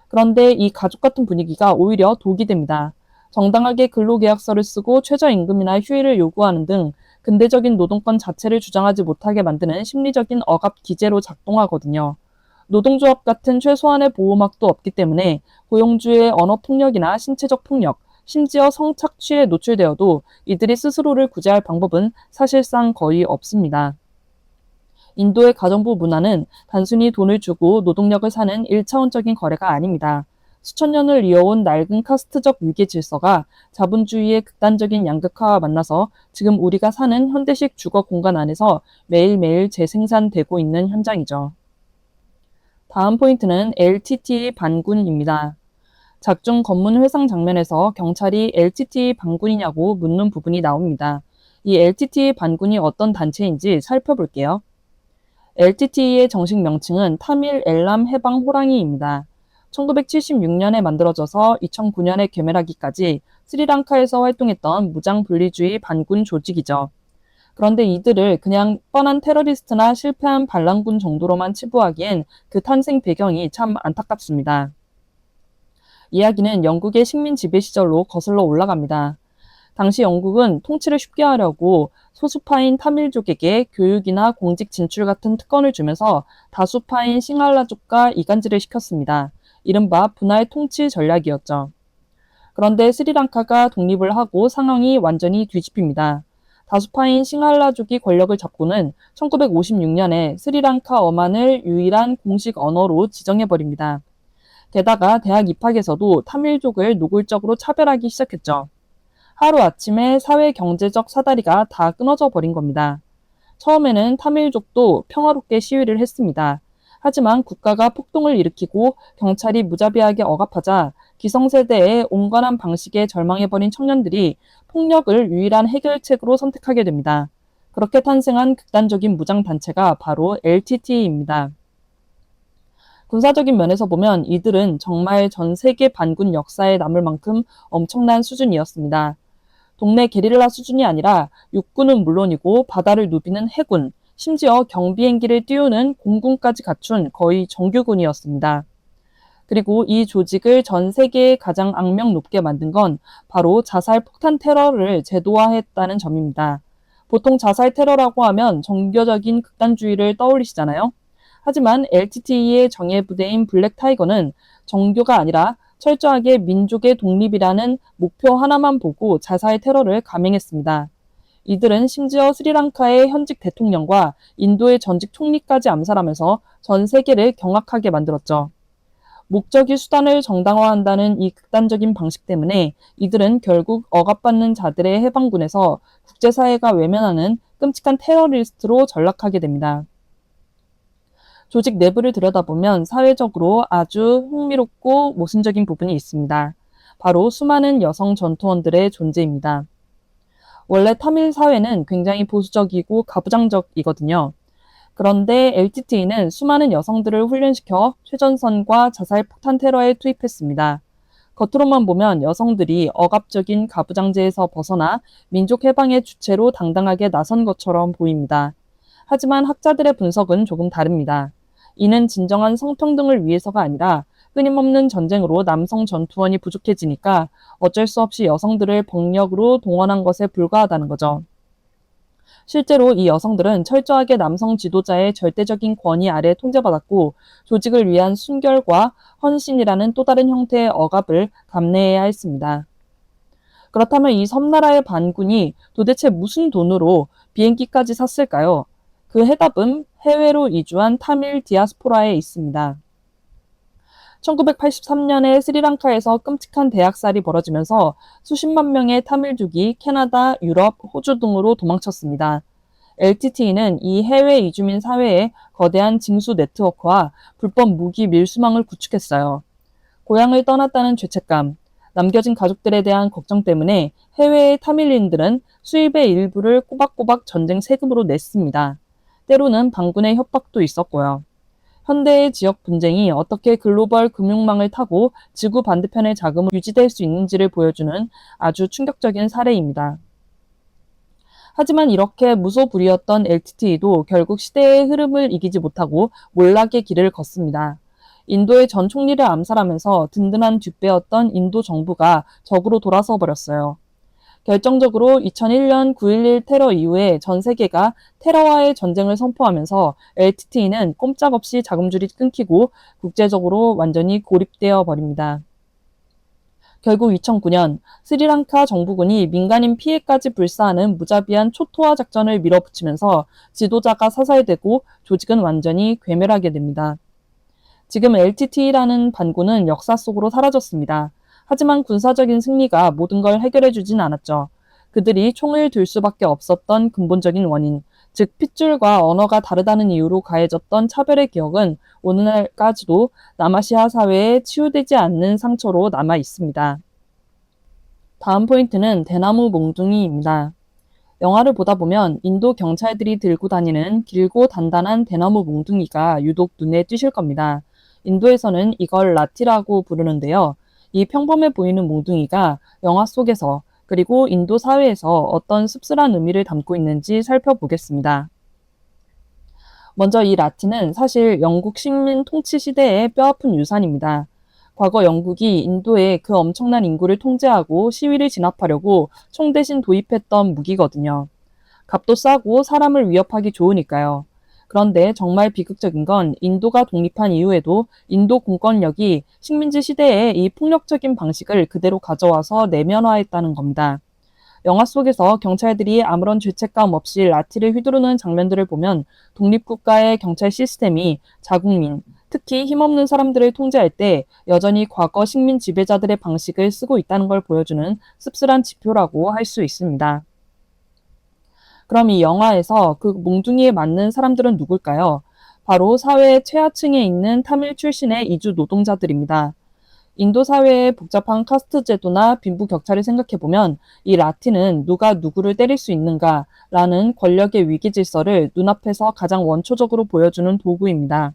그런데 이 가족 같은 분위기가 오히려 독이 됩니다. 정당하게 근로계약서를 쓰고 최저임금이나 휴일을 요구하는 등 근대적인 노동권 자체를 주장하지 못하게 만드는 심리적인 억압 기제로 작동하거든요. 노동조합 같은 최소한의 보호막도 없기 때문에 고용주의 언어폭력이나 신체적 폭력, 심지어 성착취에 노출되어도 이들이 스스로를 구제할 방법은 사실상 거의 없습니다. 인도의 가정부 문화는 단순히 돈을 주고 노동력을 사는 1차원적인 거래가 아닙니다. 수천 년을 이어온 낡은 카스트적 위계 질서가 자본주의의 극단적인 양극화와 만나서 지금 우리가 사는 현대식 주거 공간 안에서 매일매일 재생산되고 있는 현장이죠. 다음 포인트는 LTT 반군입니다. 작중 검문 회상 장면에서 경찰이 LTT 반군이냐고 묻는 부분이 나옵니다. 이 LTT 반군이 어떤 단체인지 살펴볼게요. LTT의 정식 명칭은 타밀 엘람 해방 호랑이입니다. 1976년에 만들어져서 2009년에 괴멸하기까지 스리랑카에서 활동했던 무장 분리주의 반군 조직이죠. 그런데 이들을 그냥 뻔한 테러리스트나 실패한 반란군 정도로만 치부하기엔 그 탄생 배경이 참 안타깝습니다. 이야기는 영국의 식민 지배 시절로 거슬러 올라갑니다. 당시 영국은 통치를 쉽게 하려고 소수파인 타밀족에게 교육이나 공직 진출 같은 특권을 주면서 다수파인 싱할라족과 이간질을 시켰습니다. 이른바 분할 통치 전략이었죠. 그런데 스리랑카가 독립을 하고 상황이 완전히 뒤집힙니다. 다수파인 싱할라족이 권력을 잡고는 1956년에 스리랑카 어만을 유일한 공식 언어로 지정해버립니다. 게다가 대학 입학에서도 타밀족을 노골적으로 차별하기 시작했죠. 하루아침에 사회 경제적 사다리가 다 끊어져 버린 겁니다. 처음에는 타밀족도 평화롭게 시위를 했습니다. 하지만 국가가 폭동을 일으키고 경찰이 무자비하게 억압하자 기성세대의 온건한 방식에 절망해버린 청년들이 폭력을 유일한 해결책으로 선택하게 됩니다. 그렇게 탄생한 극단적인 무장단체가 바로 LTT입니다. 군사적인 면에서 보면 이들은 정말 전 세계 반군 역사에 남을 만큼 엄청난 수준이었습니다. 동네 게릴라 수준이 아니라 육군은 물론이고 바다를 누비는 해군, 심지어 경비행기를 띄우는 공군까지 갖춘 거의 정규군이었습니다. 그리고 이 조직을 전 세계에 가장 악명 높게 만든 건 바로 자살 폭탄 테러를 제도화했다는 점입니다. 보통 자살 테러라고 하면 정교적인 극단주의를 떠올리시잖아요. 하지만 LTTE의 정예부대인 블랙타이거는 정교가 아니라 철저하게 민족의 독립이라는 목표 하나만 보고 자살 테러를 감행했습니다. 이들은 심지어 스리랑카의 현직 대통령과 인도의 전직 총리까지 암살하면서 전 세계를 경악하게 만들었죠. 목적이 수단을 정당화한다는 이 극단적인 방식 때문에 이들은 결국 억압받는 자들의 해방군에서 국제사회가 외면하는 끔찍한 테러리스트로 전락하게 됩니다. 조직 내부를 들여다보면 사회적으로 아주 흥미롭고 모순적인 부분이 있습니다. 바로 수많은 여성 전투원들의 존재입니다. 원래 타밀 사회는 굉장히 보수적이고 가부장적이거든요. 그런데 LTTE는 수많은 여성들을 훈련시켜 최전선과 자살 폭탄 테러에 투입했습니다. 겉으로만 보면 여성들이 억압적인 가부장제에서 벗어나 민족 해방의 주체로 당당하게 나선 것처럼 보입니다. 하지만 학자들의 분석은 조금 다릅니다. 이는 진정한 성평등을 위해서가 아니라 끊임없는 전쟁으로 남성 전투원이 부족해지니까 어쩔 수 없이 여성들을 병력으로 동원한 것에 불과하다는 거죠. 실제로 이 여성들은 철저하게 남성 지도자의 절대적인 권위 아래 통제받았고 조직을 위한 순결과 헌신이라는 또 다른 형태의 억압을 감내해야 했습니다. 그렇다면 이 섬나라의 반군이 도대체 무슨 돈으로 비행기까지 샀을까요? 그 해답은 해외로 이주한 타밀 디아스포라에 있습니다. 1983년에 스리랑카에서 끔찍한 대학살이 벌어지면서 수십만 명의 타밀족이 캐나다, 유럽, 호주 등으로 도망쳤습니다. LTTE는 이 해외 이주민 사회에 거대한 징수 네트워크와 불법 무기 밀수망을 구축했어요. 고향을 떠났다는 죄책감, 남겨진 가족들에 대한 걱정 때문에 해외의 타밀린들은 수입의 일부를 꼬박꼬박 전쟁 세금으로 냈습니다. 때로는 반군의 협박도 있었고요. 현대의 지역 분쟁이 어떻게 글로벌 금융망을 타고 지구 반대편의 자금을 유지될 수 있는지를 보여주는 아주 충격적인 사례입니다. 하지만 이렇게 무소불위였던 LTTE도 결국 시대의 흐름을 이기지 못하고 몰락의 길을 걷습니다. 인도의 전 총리를 암살하면서 든든한 뒷배였던 인도 정부가 적으로 돌아서 버렸어요. 결정적으로 2001년 9.11 테러 이후에 전 세계가 테러와의 전쟁을 선포하면서 LTTE는 꼼짝없이 자금줄이 끊기고 국제적으로 완전히 고립되어 버립니다. 결국 2009년 스리랑카 정부군이 민간인 피해까지 불사하는 무자비한 초토화 작전을 밀어붙이면서 지도자가 사살되고 조직은 완전히 괴멸하게 됩니다. 지금 LTTE라는 반군은 역사 속으로 사라졌습니다. 하지만 군사적인 승리가 모든 걸 해결해주진 않았죠. 그들이 총을 들 수밖에 없었던 근본적인 원인, 즉 핏줄과 언어가 다르다는 이유로 가해졌던 차별의 기억은 오늘날까지도 남아시아 사회에 치유되지 않는 상처로 남아 있습니다. 다음 포인트는 대나무 몽둥이입니다. 영화를 보다 보면 인도 경찰들이 들고 다니는 길고 단단한 대나무 몽둥이가 유독 눈에 띄실 겁니다. 인도에서는 이걸 라티라고 부르는데요. 이 평범해 보이는 몽둥이가 영화 속에서 그리고 인도 사회에서 어떤 씁쓸한 의미를 담고 있는지 살펴보겠습니다. 먼저 이 라티는 사실 영국 식민 통치 시대의 뼈아픈 유산입니다. 과거 영국이 인도의 그 엄청난 인구를 통제하고 시위를 진압하려고 총 대신 도입했던 무기거든요. 값도 싸고 사람을 위협하기 좋으니까요. 그런데 정말 비극적인 건 인도가 독립한 이후에도 인도 공권력이 식민지 시대의 이 폭력적인 방식을 그대로 가져와서 내면화했다는 겁니다. 영화 속에서 경찰들이 아무런 죄책감 없이 라티를 휘두르는 장면들을 보면 독립국가의 경찰 시스템이 자국민, 특히 힘없는 사람들을 통제할 때 여전히 과거 식민 지배자들의 방식을 쓰고 있다는 걸 보여주는 씁쓸한 지표라고 할 수 있습니다. 그럼 이 영화에서 그 몽둥이에 맞는 사람들은 누굴까요? 바로 사회의 최하층에 있는 타밀 출신의 이주 노동자들입니다. 인도 사회의 복잡한 카스트 제도나 빈부 격차를 생각해보면 이 라틴은 누가 누구를 때릴 수 있는가라는 권력의 위기 질서를 눈앞에서 가장 원초적으로 보여주는 도구입니다.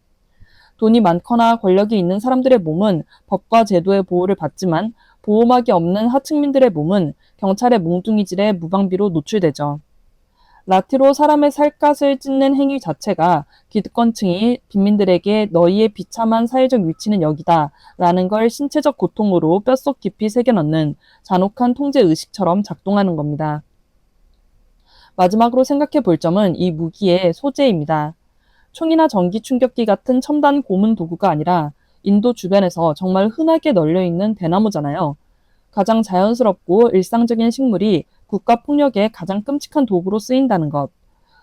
돈이 많거나 권력이 있는 사람들의 몸은 법과 제도의 보호를 받지만 보호막이 없는 하층민들의 몸은 경찰의 몽둥이질에 무방비로 노출되죠. 라티로 사람의 살갗을 찢는 행위 자체가 기득권층이 빈민들에게 너희의 비참한 사회적 위치는 여기다 라는 걸 신체적 고통으로 뼛속 깊이 새겨넣는 잔혹한 통제 의식처럼 작동하는 겁니다. 마지막으로 생각해 볼 점은 이 무기의 소재입니다. 총이나 전기 충격기 같은 첨단 고문 도구가 아니라 인도 주변에서 정말 흔하게 널려있는 대나무잖아요. 가장 자연스럽고 일상적인 식물이 국가 폭력의 가장 끔찍한 도구로 쓰인다는 것.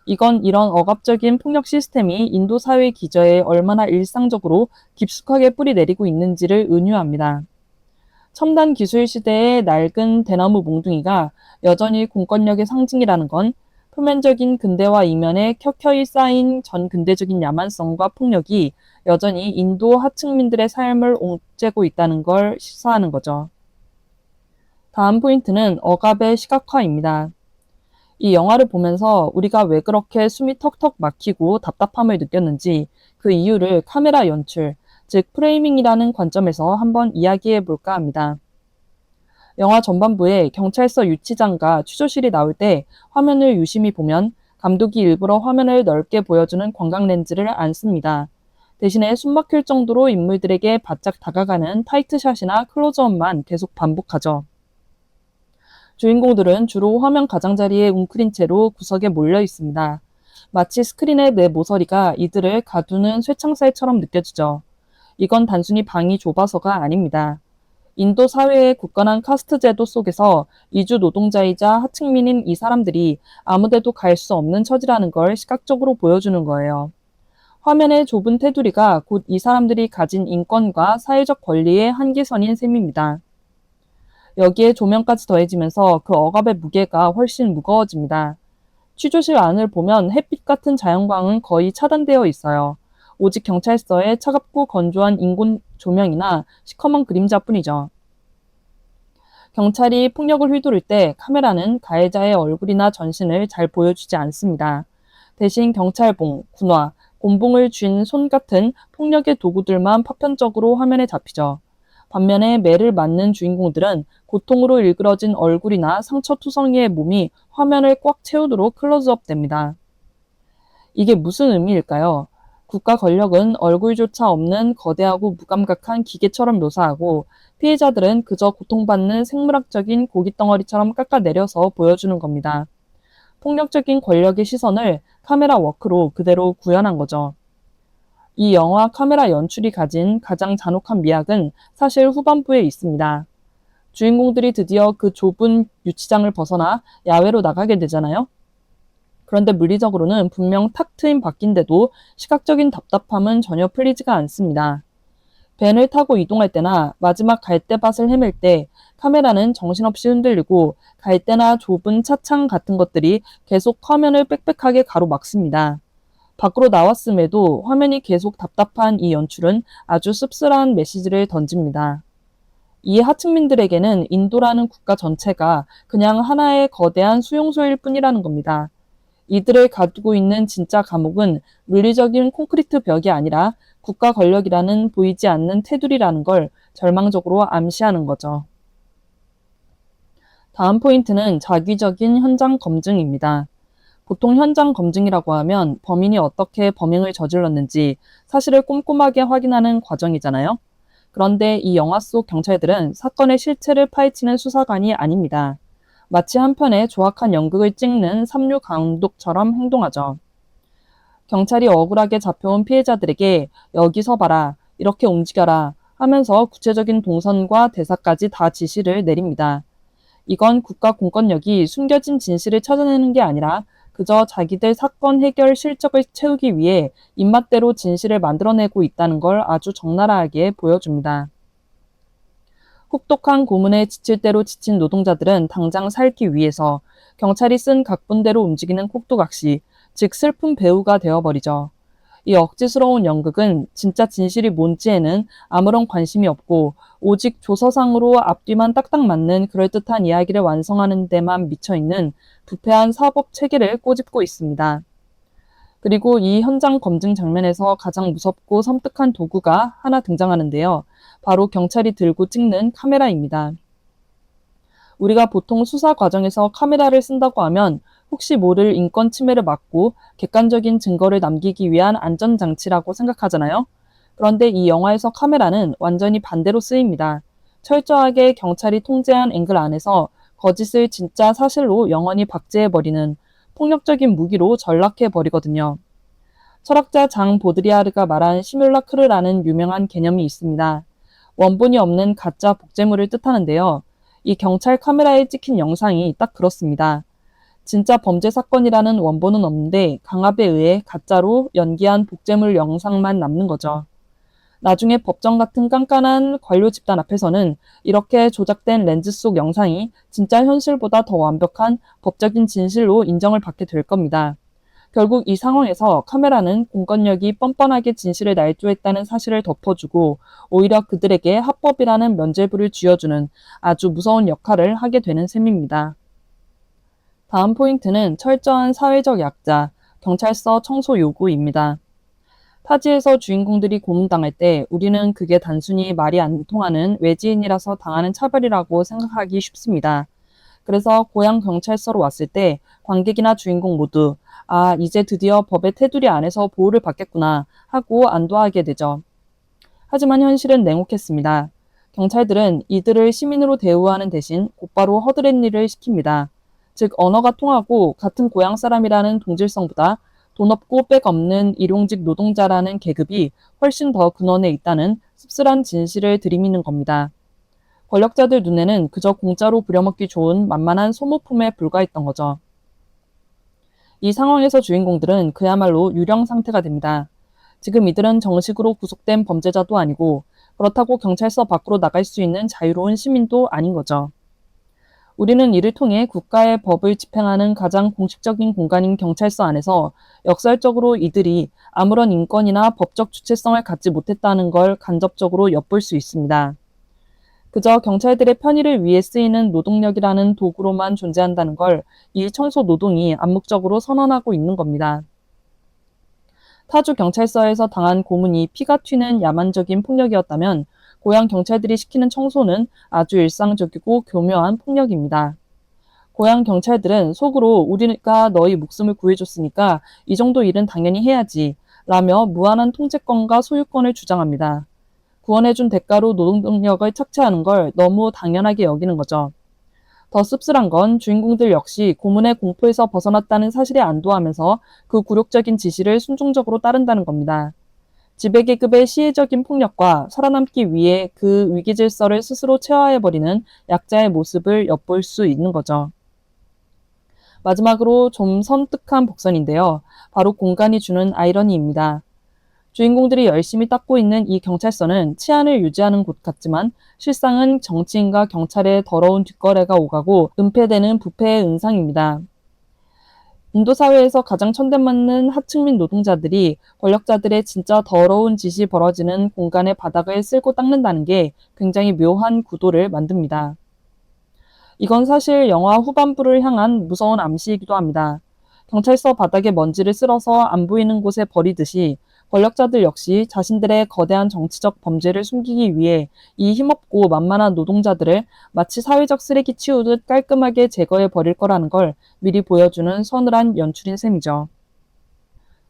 이건 이런 억압적인 폭력 시스템이 인도 사회 기저에 얼마나 일상적으로 깊숙하게 뿌리 내리고 있는지를 은유합니다. 첨단 기술 시대의 낡은 대나무 몽둥이가 여전히 공권력의 상징이라는 건 표면적인 근대화 이면에 켜켜이 쌓인 전 근대적인 야만성과 폭력이 여전히 인도 하층민들의 삶을 옥죄고 있다는 걸 시사하는 거죠. 다음 포인트는 억압의 시각화입니다. 이 영화를 보면서 우리가 왜 그렇게 숨이 턱턱 막히고 답답함을 느꼈는지 그 이유를 카메라 연출, 즉 프레이밍이라는 관점에서 한번 이야기해 볼까 합니다. 영화 전반부에 경찰서 유치장과 취조실이 나올 때 화면을 유심히 보면 감독이 일부러 화면을 넓게 보여주는 광각 렌즈를 안 씁니다. 대신에 숨막힐 정도로 인물들에게 바짝 다가가는 타이트샷이나 클로즈업만 계속 반복하죠. 주인공들은 주로 화면 가장자리에 웅크린 채로 구석에 몰려 있습니다. 마치 스크린의 내 모서리가 이들을 가두는 쇠창살처럼 느껴지죠. 이건 단순히 방이 좁아서가 아닙니다. 인도 사회의 굳건한 카스트 제도 속에서 이주 노동자이자 하층민인 이 사람들이 아무데도 갈 수 없는 처지라는 걸 시각적으로 보여주는 거예요. 화면의 좁은 테두리가 곧 이 사람들이 가진 인권과 사회적 권리의 한계선인 셈입니다. 여기에 조명까지 더해지면서 그 억압의 무게가 훨씬 무거워집니다. 취조실 안을 보면 햇빛 같은 자연광은 거의 차단되어 있어요. 오직 경찰서의 차갑고 건조한 인공 조명이나 시커먼 그림자뿐이죠. 경찰이 폭력을 휘두를 때 카메라는 가해자의 얼굴이나 전신을 잘 보여주지 않습니다. 대신 경찰봉, 군화, 곤봉을 쥔 손 같은 폭력의 도구들만 파편적으로 화면에 잡히죠. 반면에 매를 맞는 주인공들은 고통으로 일그러진 얼굴이나 상처투성이의 몸이 화면을 꽉 채우도록 클로즈업 됩니다. 이게 무슨 의미일까요? 국가 권력은 얼굴조차 없는 거대하고 무감각한 기계처럼 묘사하고 피해자들은 그저 고통받는 생물학적인 고깃덩어리처럼 깎아내려서 보여주는 겁니다. 폭력적인 권력의 시선을 카메라 워크로 그대로 구현한 거죠. 이 영화 카메라 연출이 가진 가장 잔혹한 미학은 사실 후반부에 있습니다. 주인공들이 드디어 그 좁은 유치장을 벗어나 야외로 나가게 되잖아요. 그런데 물리적으로는 분명 탁 트인 바뀐데도 시각적인 답답함은 전혀 풀리지가 않습니다. 밴을 타고 이동할 때나 마지막 갈대밭을 헤맬 때 카메라는 정신없이 흔들리고 갈대나 좁은 차창 같은 것들이 계속 화면을 빽빽하게 가로막습니다. 밖으로 나왔음에도 화면이 계속 답답한 이 연출은 아주 씁쓸한 메시지를 던집니다. 이 하층민들에게는 인도라는 국가 전체가 그냥 하나의 거대한 수용소일 뿐이라는 겁니다. 이들을 가두고 있는 진짜 감옥은 물리적인 콘크리트 벽이 아니라 국가 권력이라는 보이지 않는 테두리라는 걸 절망적으로 암시하는 거죠. 다음 포인트는 자기적인 현장 검증입니다. 보통 현장 검증이라고 하면 범인이 어떻게 범행을 저질렀는지 사실을 꼼꼼하게 확인하는 과정이잖아요. 그런데 이 영화 속 경찰들은 사건의 실체를 파헤치는 수사관이 아닙니다. 마치 한 편의 조악한 연극을 찍는 삼류 감독처럼 행동하죠. 경찰이 억울하게 잡혀온 피해자들에게 여기서 봐라, 이렇게 움직여라 하면서 구체적인 동선과 대사까지 다 지시를 내립니다. 이건 국가 공권력이 숨겨진 진실을 찾아내는 게 아니라 그저 자기들 사건 해결 실적을 채우기 위해 입맛대로 진실을 만들어내고 있다는 걸 아주 적나라하게 보여줍니다. 혹독한 고문에 지칠 대로 지친 노동자들은 당장 살기 위해서 경찰이 쓴 각본대로 움직이는 꼭두각시, 즉 슬픈 배우가 되어버리죠. 이 억지스러운 연극은 진짜 진실이 뭔지에는 아무런 관심이 없고 오직 조서상으로 앞뒤만 딱딱 맞는 그럴듯한 이야기를 완성하는 데만 미쳐있는 부패한 사법 체계를 꼬집고 있습니다. 그리고 이 현장 검증 장면에서 가장 무섭고 섬뜩한 도구가 하나 등장하는데요. 바로 경찰이 들고 찍는 카메라입니다. 우리가 보통 수사 과정에서 카메라를 쓴다고 하면 혹시 모를 인권 침해를 막고 객관적인 증거를 남기기 위한 안전장치라고 생각하잖아요. 그런데 이 영화에서 카메라는 완전히 반대로 쓰입니다. 철저하게 경찰이 통제한 앵글 안에서 거짓을 진짜 사실로 영원히 박제해버리는 폭력적인 무기로 전락해버리거든요. 철학자 장 보드리아르가 말한 시뮬라크르라는 유명한 개념이 있습니다. 원본이 없는 가짜 복제물을 뜻하는데요. 이 경찰 카메라에 찍힌 영상이 딱 그렇습니다. 진짜 범죄 사건이라는 원본은 없는데 강압에 의해 가짜로 연기한 복제물 영상만 남는 거죠. 나중에 법정 같은 깐깐한 관료 집단 앞에서는 이렇게 조작된 렌즈 속 영상이 진짜 현실보다 더 완벽한 법적인 진실로 인정을 받게 될 겁니다. 결국 이 상황에서 카메라는 공권력이 뻔뻔하게 진실을 날조했다는 사실을 덮어주고 오히려 그들에게 합법이라는 면죄부를 쥐어주는 아주 무서운 역할을 하게 되는 셈입니다. 다음 포인트는 철저한 사회적 약자, 경찰서 청소 요구입니다. 타지에서 주인공들이 고문당할 때 우리는 그게 단순히 말이 안 통하는 외지인이라서 당하는 차별이라고 생각하기 쉽습니다. 그래서 고향 경찰서로 왔을 때 관객이나 주인공 모두 아, 이제 드디어 법의 테두리 안에서 보호를 받겠구나 하고 안도하게 되죠. 하지만 현실은 냉혹했습니다. 경찰들은 이들을 시민으로 대우하는 대신 곧바로 허드렛 일을 시킵니다. 즉 언어가 통하고 같은 고향 사람이라는 동질성보다 돈 없고 빽 없는 일용직 노동자라는 계급이 훨씬 더 근원에 있다는 씁쓸한 진실을 들이미는 겁니다. 권력자들 눈에는 그저 공짜로 부려먹기 좋은 만만한 소모품에 불과했던 거죠. 이 상황에서 주인공들은 그야말로 유령 상태가 됩니다. 지금 이들은 정식으로 구속된 범죄자도 아니고 그렇다고 경찰서 밖으로 나갈 수 있는 자유로운 시민도 아닌 거죠. 우리는 이를 통해 국가의 법을 집행하는 가장 공식적인 공간인 경찰서 안에서 역설적으로 이들이 아무런 인권이나 법적 주체성을 갖지 못했다는 걸 간접적으로 엿볼 수 있습니다. 그저 경찰들의 편의를 위해 쓰이는 노동력이라는 도구로만 존재한다는 걸 이 청소 노동이 암묵적으로 선언하고 있는 겁니다. 타주 경찰서에서 당한 고문이 피가 튀는 야만적인 폭력이었다면 고향 경찰들이 시키는 청소는 아주 일상적이고 교묘한 폭력입니다. 고향 경찰들은 속으로 우리가 너희 목숨을 구해줬으니까 이 정도 일은 당연히 해야지 라며 무한한 통제권과 소유권을 주장합니다. 구원해준 대가로 노동력을 착취하는 걸 너무 당연하게 여기는 거죠. 더 씁쓸한 건 주인공들 역시 고문의 공포에서 벗어났다는 사실에 안도하면서 그 굴욕적인 지시를 순종적으로 따른다는 겁니다. 지배계급의 시혜적인 폭력과 살아남기 위해 그 위기질서를 스스로 체화해버리는 약자의 모습을 엿볼 수 있는 거죠. 마지막으로 좀 섬뜩한 복선인데요. 바로 공간이 주는 아이러니입니다. 주인공들이 열심히 닦고 있는 이 경찰서는 치안을 유지하는 곳 같지만 실상은 정치인과 경찰의 더러운 뒷거래가 오가고 은폐되는 부패의 은상입니다. 인도 사회에서 가장 천대받는 하층민 노동자들이 권력자들의 진짜 더러운 짓이 벌어지는 공간의 바닥을 쓸고 닦는다는 게 굉장히 묘한 구도를 만듭니다. 이건 사실 영화 후반부를 향한 무서운 암시이기도 합니다. 경찰서 바닥에 먼지를 쓸어서 안 보이는 곳에 버리듯이 권력자들 역시 자신들의 거대한 정치적 범죄를 숨기기 위해 이 힘없고 만만한 노동자들을 마치 사회적 쓰레기 치우듯 깔끔하게 제거해 버릴 거라는 걸 미리 보여주는 서늘한 연출인 셈이죠.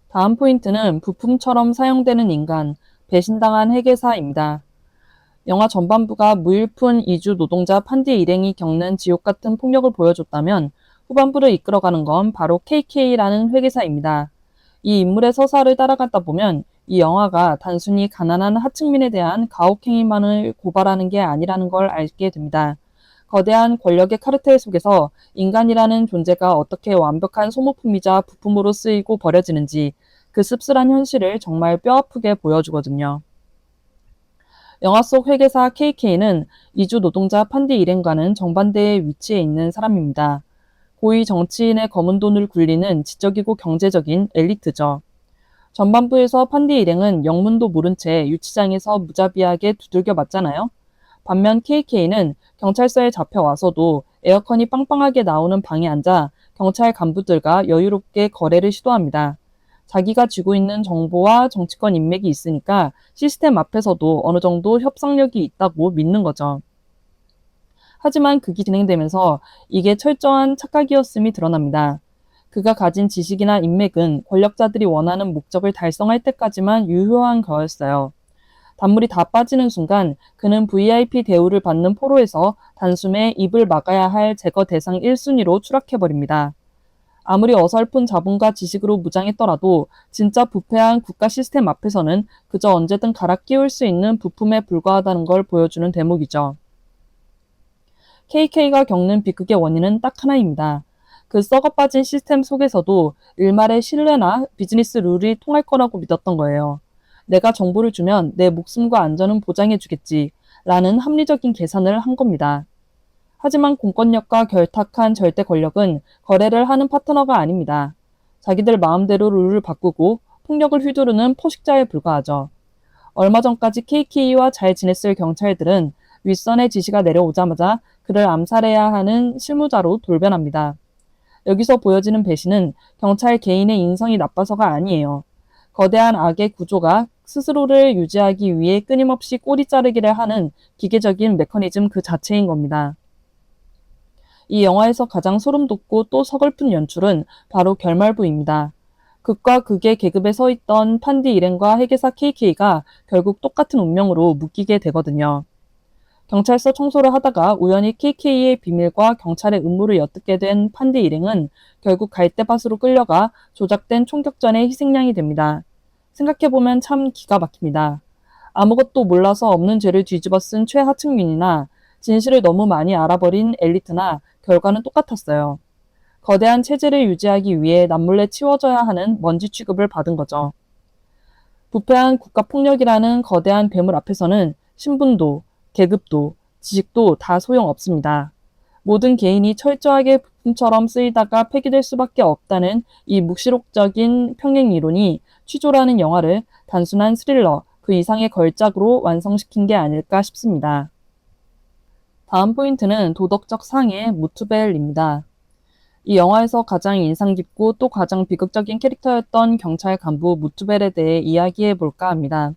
다음 포인트는 부품처럼 사용되는 인간, 배신당한 회계사입니다. 영화 전반부가 무일푼 이주 노동자 판디 일행이 겪는 지옥 같은 폭력을 보여줬다면 후반부를 이끌어가는 건 바로 KK라는 회계사입니다. 이 인물의 서사를 따라가다 보면 이 영화가 단순히 가난한 하층민에 대한 가혹행위만을 고발하는 게 아니라는 걸 알게 됩니다. 거대한 권력의 카르텔 속에서 인간이라는 존재가 어떻게 완벽한 소모품이자 부품으로 쓰이고 버려지는지 그 씁쓸한 현실을 정말 뼈아프게 보여주거든요. 영화 속 회계사 KK는 이주 노동자 판디 일행과는 정반대의 위치에 있는 사람입니다. 고위 정치인의 검은 돈을 굴리는 지적이고 경제적인 엘리트죠. 전반부에서 판디 일행은 영문도 모른 채 유치장에서 무자비하게 두들겨 맞잖아요. 반면 KK는 경찰서에 잡혀와서도 에어컨이 빵빵하게 나오는 방에 앉아 경찰 간부들과 여유롭게 거래를 시도합니다. 자기가 쥐고 있는 정보와 정치권 인맥이 있으니까 시스템 앞에서도 어느 정도 협상력이 있다고 믿는 거죠. 하지만 극이 진행되면서 이게 철저한 착각이었음이 드러납니다. 그가 가진 지식이나 인맥은 권력자들이 원하는 목적을 달성할 때까지만 유효한 거였어요. 단물이 다 빠지는 순간 그는 VIP 대우를 받는 포로에서 단숨에 입을 막아야 할 제거 대상 1순위로 추락해버립니다. 아무리 어설픈 자본과 지식으로 무장했더라도 진짜 부패한 국가 시스템 앞에서는 그저 언제든 갈아 끼울 수 있는 부품에 불과하다는 걸 보여주는 대목이죠. KK가 겪는 비극의 원인은 딱 하나입니다. 그 썩어빠진 시스템 속에서도 일말의 신뢰나 비즈니스 룰이 통할 거라고 믿었던 거예요. 내가 정보를 주면 내 목숨과 안전은 보장해주겠지 라는 합리적인 계산을 한 겁니다. 하지만 공권력과 결탁한 절대 권력은 거래를 하는 파트너가 아닙니다. 자기들 마음대로 룰을 바꾸고 폭력을 휘두르는 포식자에 불과하죠. 얼마 전까지 KK와 잘 지냈을 경찰들은 윗선의 지시가 내려오자마자 그를 암살해야 하는 실무자로 돌변합니다. 여기서 보여지는 배신은 경찰 개인의 인성이 나빠서가 아니에요. 거대한 악의 구조가 스스로를 유지하기 위해 끊임없이 꼬리 자르기를 하는 기계적인 메커니즘 그 자체인 겁니다. 이 영화에서 가장 소름 돋고 또 서글픈 연출은 바로 결말부입니다. 극과 극의 계급에 서 있던 판디 일행과 회계사 KK가 결국 똑같은 운명으로 묶이게 되거든요. 경찰서 청소를 하다가 우연히 KK의 비밀과 경찰의 음모를 엿듣게 된 판디 일행은 결국 갈대밭으로 끌려가 조작된 총격전의 희생양이 됩니다. 생각해보면 참 기가 막힙니다. 아무것도 몰라서 없는 죄를 뒤집어 쓴 최하층민이나 진실을 너무 많이 알아버린 엘리트나 결과는 똑같았어요. 거대한 체제를 유지하기 위해 남몰래 치워져야 하는 먼지 취급을 받은 거죠. 부패한 국가폭력이라는 거대한 괴물 앞에서는 신분도, 계급도, 지식도 다 소용없습니다. 모든 개인이 철저하게 부품처럼 쓰이다가 폐기될 수밖에 없다는 이 묵시록적인 평행 이론이 취조라는 영화를 단순한 스릴러, 그 이상의 걸작으로 완성시킨 게 아닐까 싶습니다. 다음 포인트는 도덕적 상해 무투벨입니다. 이 영화에서 가장 인상 깊고 또 가장 비극적인 캐릭터였던 경찰 간부 무투벨에 대해 이야기해 볼까 합니다.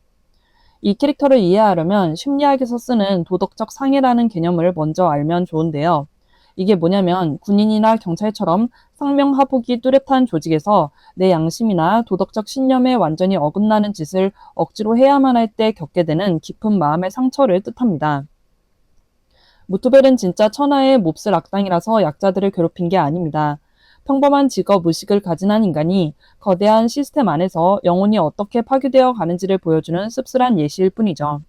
이 캐릭터를 이해하려면 심리학에서 쓰는 도덕적 상해라는 개념을 먼저 알면 좋은데요. 이게 뭐냐면 군인이나 경찰처럼 상명하복이 뚜렷한 조직에서 내 양심이나 도덕적 신념에 완전히 어긋나는 짓을 억지로 해야만 할 때 겪게 되는 깊은 마음의 상처를 뜻합니다. 무투벨은 진짜 천하의 몹쓸 악당이라서 약자들을 괴롭힌 게 아닙니다. 평범한 직업 의식을 가진 한 인간이 거대한 시스템 안에서 영혼이 어떻게 파괴되어 가는지를 보여주는 씁쓸한 예시일 뿐이죠.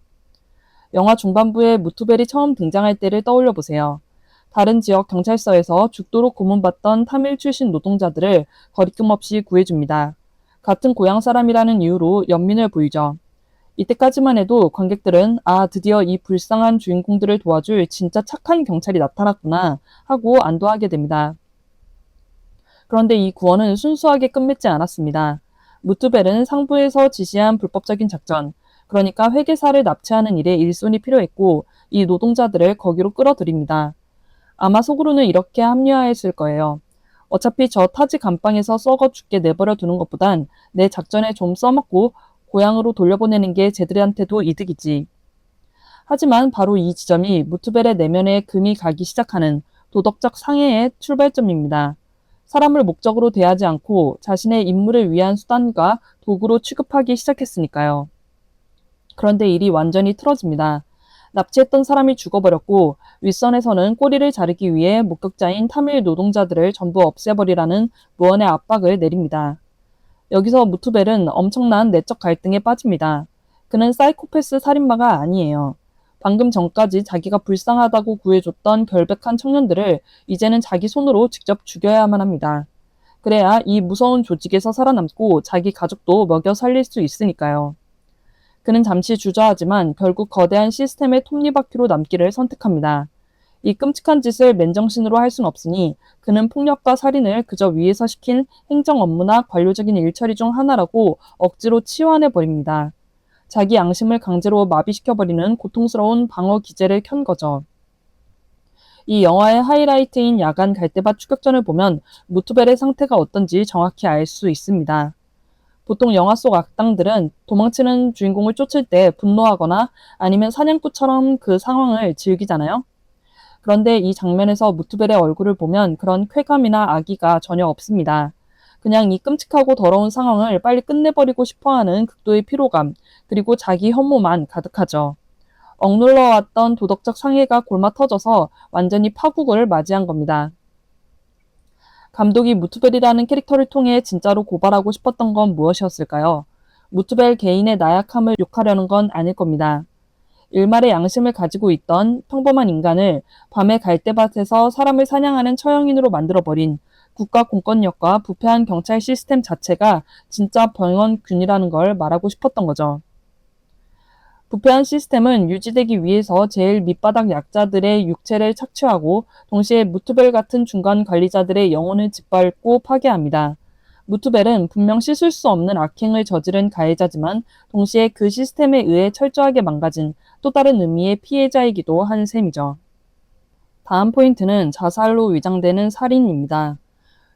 영화 중반부에 무투벨이 처음 등장할 때를 떠올려 보세요. 다른 지역 경찰서에서 죽도록 고문받던 타밀 출신 노동자들을 거리낌 없이 구해줍니다. 같은 고향 사람이라는 이유로 연민을 보이죠. 이때까지만 해도 관객들은 드디어 이 불쌍한 주인공들을 도와줄 진짜 착한 경찰이 나타났구나 하고 안도하게 됩니다. 그런데 이 구원은 순수하게 끝맺지 않았습니다. 무투벨은 상부에서 지시한 불법적인 작전, 그러니까 회계사를 납치하는 일에 일손이 필요했고 이 노동자들을 거기로 끌어들입니다. 아마 속으로는 이렇게 합리화했을 거예요. 어차피 저 타지 감방에서 썩어 죽게 내버려 두는 것보단 내 작전에 좀 써먹고 고향으로 돌려보내는 게 쟤들한테도 이득이지. 하지만 바로 이 지점이 무투벨의 내면에 금이 가기 시작하는 도덕적 상해의 출발점입니다. 사람을 목적으로 대하지 않고 자신의 임무를 위한 수단과 도구로 취급하기 시작했으니까요. 그런데 일이 완전히 틀어집니다. 납치했던 사람이 죽어버렸고 윗선에서는 꼬리를 자르기 위해 목격자인 타밀 노동자들을 전부 없애버리라는 무언의 압박을 내립니다. 여기서 무투벨은 엄청난 내적 갈등에 빠집니다. 그는 사이코패스 살인마가 아니에요. 방금 전까지 자기가 불쌍하다고 구해줬던 결백한 청년들을 이제는 자기 손으로 직접 죽여야만 합니다. 그래야 이 무서운 조직에서 살아남고 자기 가족도 먹여 살릴 수 있으니까요. 그는 잠시 주저하지만 결국 거대한 시스템의 톱니바퀴로 남기를 선택합니다. 이 끔찍한 짓을 맨정신으로 할 순 없으니 그는 폭력과 살인을 그저 위에서 시킨 행정 업무나 관료적인 일처리 중 하나라고 억지로 치환해버립니다. 자기 양심을 강제로 마비시켜버리는 고통스러운 방어 기제를 켠 거죠. 이 영화의 하이라이트인 야간 갈대밭 추격전을 보면 무투벨의 상태가 어떤지 정확히 알 수 있습니다. 보통 영화 속 악당들은 도망치는 주인공을 쫓을 때 분노하거나 아니면 사냥꾼처럼 그 상황을 즐기잖아요. 그런데 이 장면에서 무투벨의 얼굴을 보면 그런 쾌감이나 악의가 전혀 없습니다. 그냥 이 끔찍하고 더러운 상황을 빨리 끝내버리고 싶어하는 극도의 피로감, 그리고 자기 혐오만 가득하죠. 억눌러왔던 도덕적 상해가 골마 터져서 완전히 파국을 맞이한 겁니다. 감독이 무투벨이라는 캐릭터를 통해 진짜로 고발하고 싶었던 건 무엇이었을까요? 무투벨 개인의 나약함을 욕하려는 건 아닐 겁니다. 일말의 양심을 가지고 있던 평범한 인간을 밤의 갈대밭에서 사람을 사냥하는 처형인으로 만들어버린 국가 공권력과 부패한 경찰 시스템 자체가 진짜 병원균이라는 걸 말하고 싶었던 거죠. 부패한 시스템은 유지되기 위해서 제일 밑바닥 약자들의 육체를 착취하고 동시에 무투벨 같은 중간 관리자들의 영혼을 짓밟고 파괴합니다. 무투벨은 분명 씻을 수 없는 악행을 저지른 가해자지만 동시에 그 시스템에 의해 철저하게 망가진 또 다른 의미의 피해자이기도 한 셈이죠. 다음 포인트는 자살로 위장되는 살인입니다.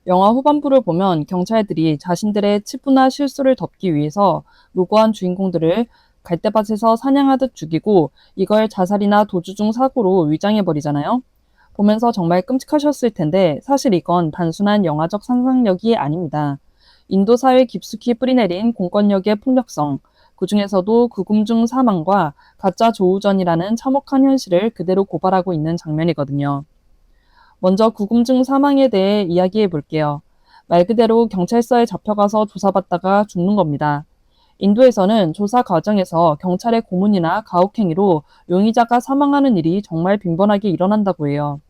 영화 후반부를 보면 경찰들이 자신들의 치부나 실수를 덮기 위해서 무고한 주인공들을 갈대밭에서 사냥하듯 죽이고 이걸 자살이나 도주 중 사고로 위장해버리잖아요. 보면서 정말 끔찍하셨을 텐데 사실 이건 단순한 영화적 상상력이 아닙니다. 인도 사회에 깊숙이 뿌리내린 공권력의 폭력성, 그중에서도 구금 중 사망과 가짜 조우전이라는 참혹한 현실을 그대로 고발하고 있는 장면이거든요. 먼저 구금 중 사망에 대해 이야기해 볼게요. 말 그대로 경찰서에 잡혀가서 조사받다가 죽는 겁니다. 인도에서는 조사 과정에서 경찰의 고문이나 가혹행위로 용의자가 사망하는 일이 정말 빈번하게 일어난다고 해요.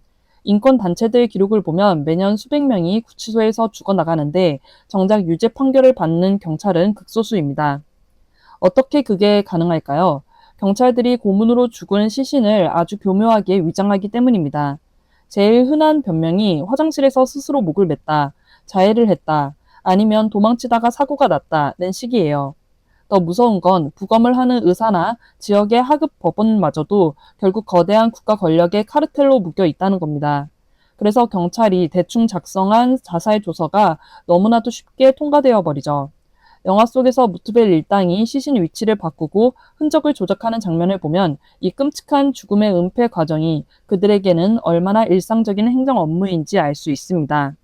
인권단체들 기록을 보면 매년 수백 명이 구치소에서 죽어나가는데 정작 유죄 판결을 받는 경찰은 극소수입니다. 어떻게 그게 가능할까요? 경찰들이 고문으로 죽은 시신을 아주 교묘하게 위장하기 때문입니다. 제일 흔한 변명이 화장실에서 스스로 목을 맸다, 자해를 했다, 아니면 도망치다가 사고가 났다는 식이에요. 더 무서운 건 부검을 하는 의사나 지역의 하급 법원마저도 결국 거대한 국가 권력의 카르텔로 묶여 있다는 겁니다. 그래서 경찰이 대충 작성한 자살 조서가 너무나도 쉽게 통과되어 버리죠. 영화 속에서 무트벨 일당이 시신 위치를 바꾸고 흔적을 조작하는 장면을 보면 이 끔찍한 죽음의 은폐 과정이 그들에게는 얼마나 일상적인 행정 업무인지 알 수 있습니다.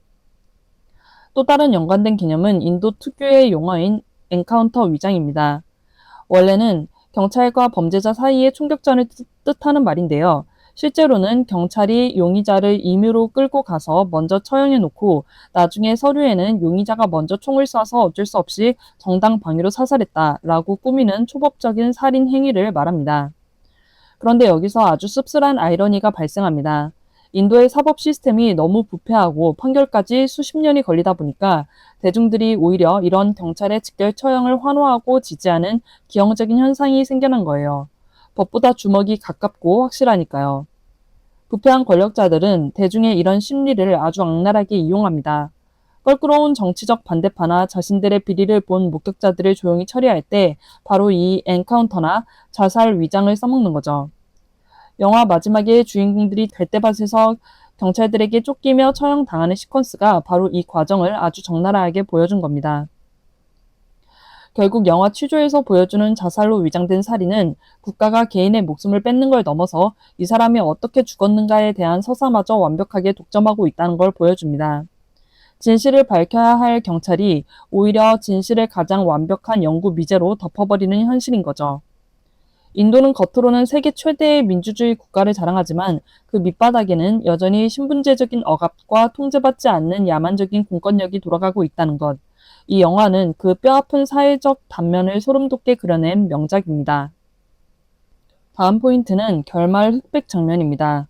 또 다른 연관된 개념은 인도 특유의 용어인 엔카운터 위장입니다. 원래는 경찰과 범죄자 사이의 총격전을 뜻하는 말인데요. 실제로는 경찰이 용의자를 임의로 끌고 가서 먼저 처형해 놓고 나중에 서류에는 용의자가 먼저 총을 쏴서 어쩔 수 없이 정당 방위로 사살했다라고 꾸미는 초법적인 살인 행위를 말합니다. 그런데 여기서 아주 씁쓸한 아이러니가 발생합니다. 인도의 사법 시스템이 너무 부패하고 판결까지 수십 년이 걸리다 보니까 대중들이 오히려 이런 경찰의 직결 처형을 환호하고 지지하는 기형적인 현상이 생겨난 거예요. 법보다 주먹이 가깝고 확실하니까요. 부패한 권력자들은 대중의 이런 심리를 아주 악랄하게 이용합니다. 껄끄러운 정치적 반대파나 자신들의 비리를 본 목격자들을 조용히 처리할 때 바로 이 엔카운터나 자살 위장을 써먹는 거죠. 영화 마지막에 주인공들이 갈대밭에서 경찰들에게 쫓기며 처형당하는 시퀀스가 바로 이 과정을 아주 적나라하게 보여준 겁니다. 결국 영화 취조에서 보여주는 자살로 위장된 살인은 국가가 개인의 목숨을 뺏는 걸 넘어서 이 사람이 어떻게 죽었는가에 대한 서사마저 완벽하게 독점하고 있다는 걸 보여줍니다. 진실을 밝혀야 할 경찰이 오히려 진실을 가장 완벽한 영구 미제로 덮어버리는 현실인 거죠. 인도는 겉으로는 세계 최대의 민주주의 국가를 자랑하지만 그 밑바닥에는 여전히 신분제적인 억압과 통제받지 않는 야만적인 공권력이 돌아가고 있다는 것. 이 영화는 그 뼈아픈 사회적 단면을 소름돋게 그려낸 명작입니다. 다음 포인트는 결말 흑백 장면입니다.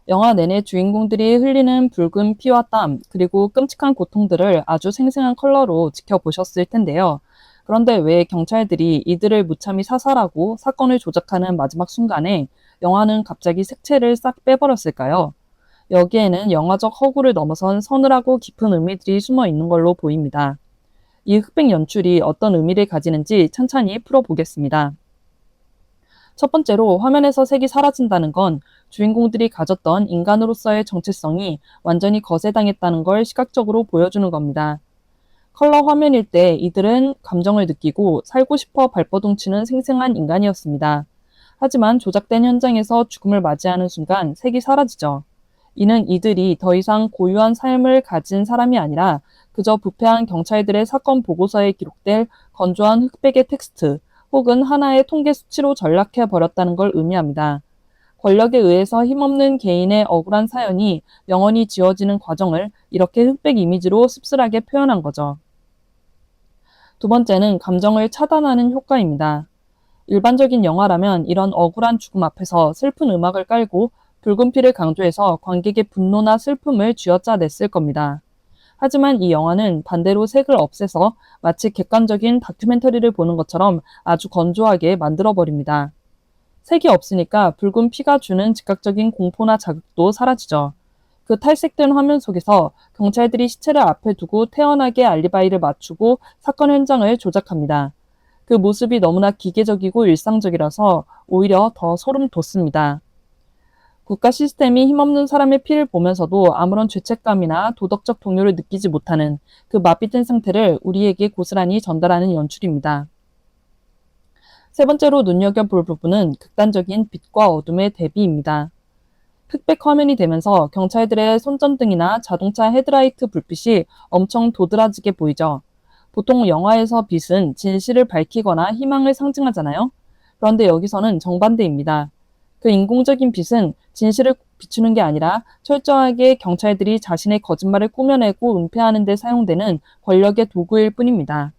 영화 내내 주인공들이 흘리는 붉은 피와 땀, 그리고 끔찍한 고통들을 아주 생생한 컬러로 지켜보셨을 텐데요. 그런데 왜 경찰들이 이들을 무참히 사살하고 사건을 조작하는 마지막 순간에 영화는 갑자기 색채를 싹 빼버렸을까요? 여기에는 영화적 허구를 넘어선 서늘하고 깊은 의미들이 숨어 있는 걸로 보입니다. 이 흑백 연출이 어떤 의미를 가지는지 천천히 풀어보겠습니다. 첫 번째로 화면에서 색이 사라진다는 건 주인공들이 가졌던 인간으로서의 정체성이 완전히 거세당했다는 걸 시각적으로 보여주는 겁니다. 컬러 화면일 때 이들은 감정을 느끼고 살고 싶어 발버둥치는 생생한 인간이었습니다. 하지만 조작된 현장에서 죽음을 맞이하는 순간 색이 사라지죠. 이는 이들이 더 이상 고유한 삶을 가진 사람이 아니라 그저 부패한 경찰들의 사건 보고서에 기록될 건조한 흑백의 텍스트 혹은 하나의 통계 수치로 전락해 버렸다는 걸 의미합니다. 권력에 의해서 힘없는 개인의 억울한 사연이 영원히 지워지는 과정을 이렇게 흑백 이미지로 씁쓸하게 표현한 거죠. 두 번째는 감정을 차단하는 효과입니다. 일반적인 영화라면 이런 억울한 죽음 앞에서 슬픈 음악을 깔고 붉은 피를 강조해서 관객의 분노나 슬픔을 쥐어짜냈을 겁니다. 하지만 이 영화는 반대로 색을 없애서 마치 객관적인 다큐멘터리를 보는 것처럼 아주 건조하게 만들어버립니다. 색이 없으니까 붉은 피가 주는 즉각적인 공포나 자극도 사라지죠. 그 탈색된 화면 속에서 경찰들이 시체를 앞에 두고 태연하게 알리바이를 맞추고 사건 현장을 조작합니다. 그 모습이 너무나 기계적이고 일상적이라서 오히려 더 소름 돋습니다. 국가 시스템이 힘없는 사람의 피를 보면서도 아무런 죄책감이나 도덕적 동요를 느끼지 못하는 그 마비된 상태를 우리에게 고스란히 전달하는 연출입니다. 세 번째로 눈여겨볼 부분은 극단적인 빛과 어둠의 대비입니다. 흑백 화면이 되면서 경찰들의 손전등이나 자동차 헤드라이트 불빛이 엄청 도드라지게 보이죠. 보통 영화에서 빛은 진실을 밝히거나 희망을 상징하잖아요. 그런데 여기서는 정반대입니다. 그 인공적인 빛은 진실을 비추는 게 아니라 철저하게 경찰들이 자신의 거짓말을 꾸며내고 은폐하는 데 사용되는 권력의 도구일 뿐입니다.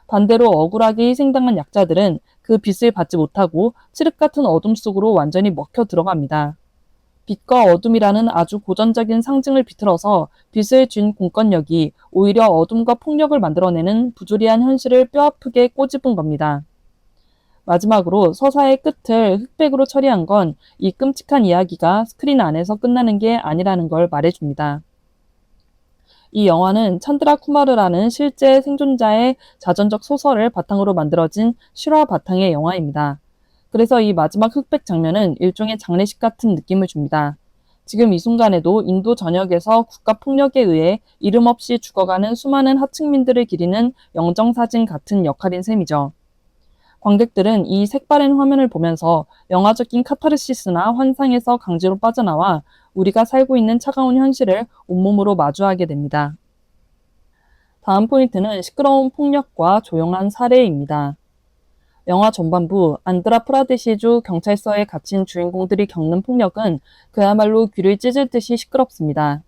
반대로 억울하게 희생당한 약자들은 그 빛을 받지 못하고 칠흑 같은 어둠 속으로 완전히 먹혀 들어갑니다. 빛과 어둠이라는 아주 고전적인 상징을 비틀어서 빛을 쥔 공권력이 오히려 어둠과 폭력을 만들어내는 부조리한 현실을 뼈아프게 꼬집은 겁니다. 마지막으로 서사의 끝을 흑백으로 처리한 건 이 끔찍한 이야기가 스크린 안에서 끝나는 게 아니라는 걸 말해줍니다. 이 영화는 찬드라 쿠마르라는 실제 생존자의 자전적 소설을 바탕으로 만들어진 실화 바탕의 영화입니다. 그래서 이 마지막 흑백 장면은 일종의 장례식 같은 느낌을 줍니다. 지금 이 순간에도 인도 전역에서 국가 폭력에 의해 이름 없이 죽어가는 수많은 하층민들을 기리는 영정사진 같은 역할인 셈이죠. 관객들은 이 색바랜 화면을 보면서 영화적인 카타르시스나 환상에서 강제로 빠져나와 우리가 살고 있는 차가운 현실을 온몸으로 마주하게 됩니다. 다음 포인트는 시끄러운 폭력과 조용한 살해입니다. 영화 전반부 안드라 프라데시주 경찰서에 갇힌 주인공들이 겪는 폭력은 그야말로 귀를 찢을 듯이 시끄럽습니다.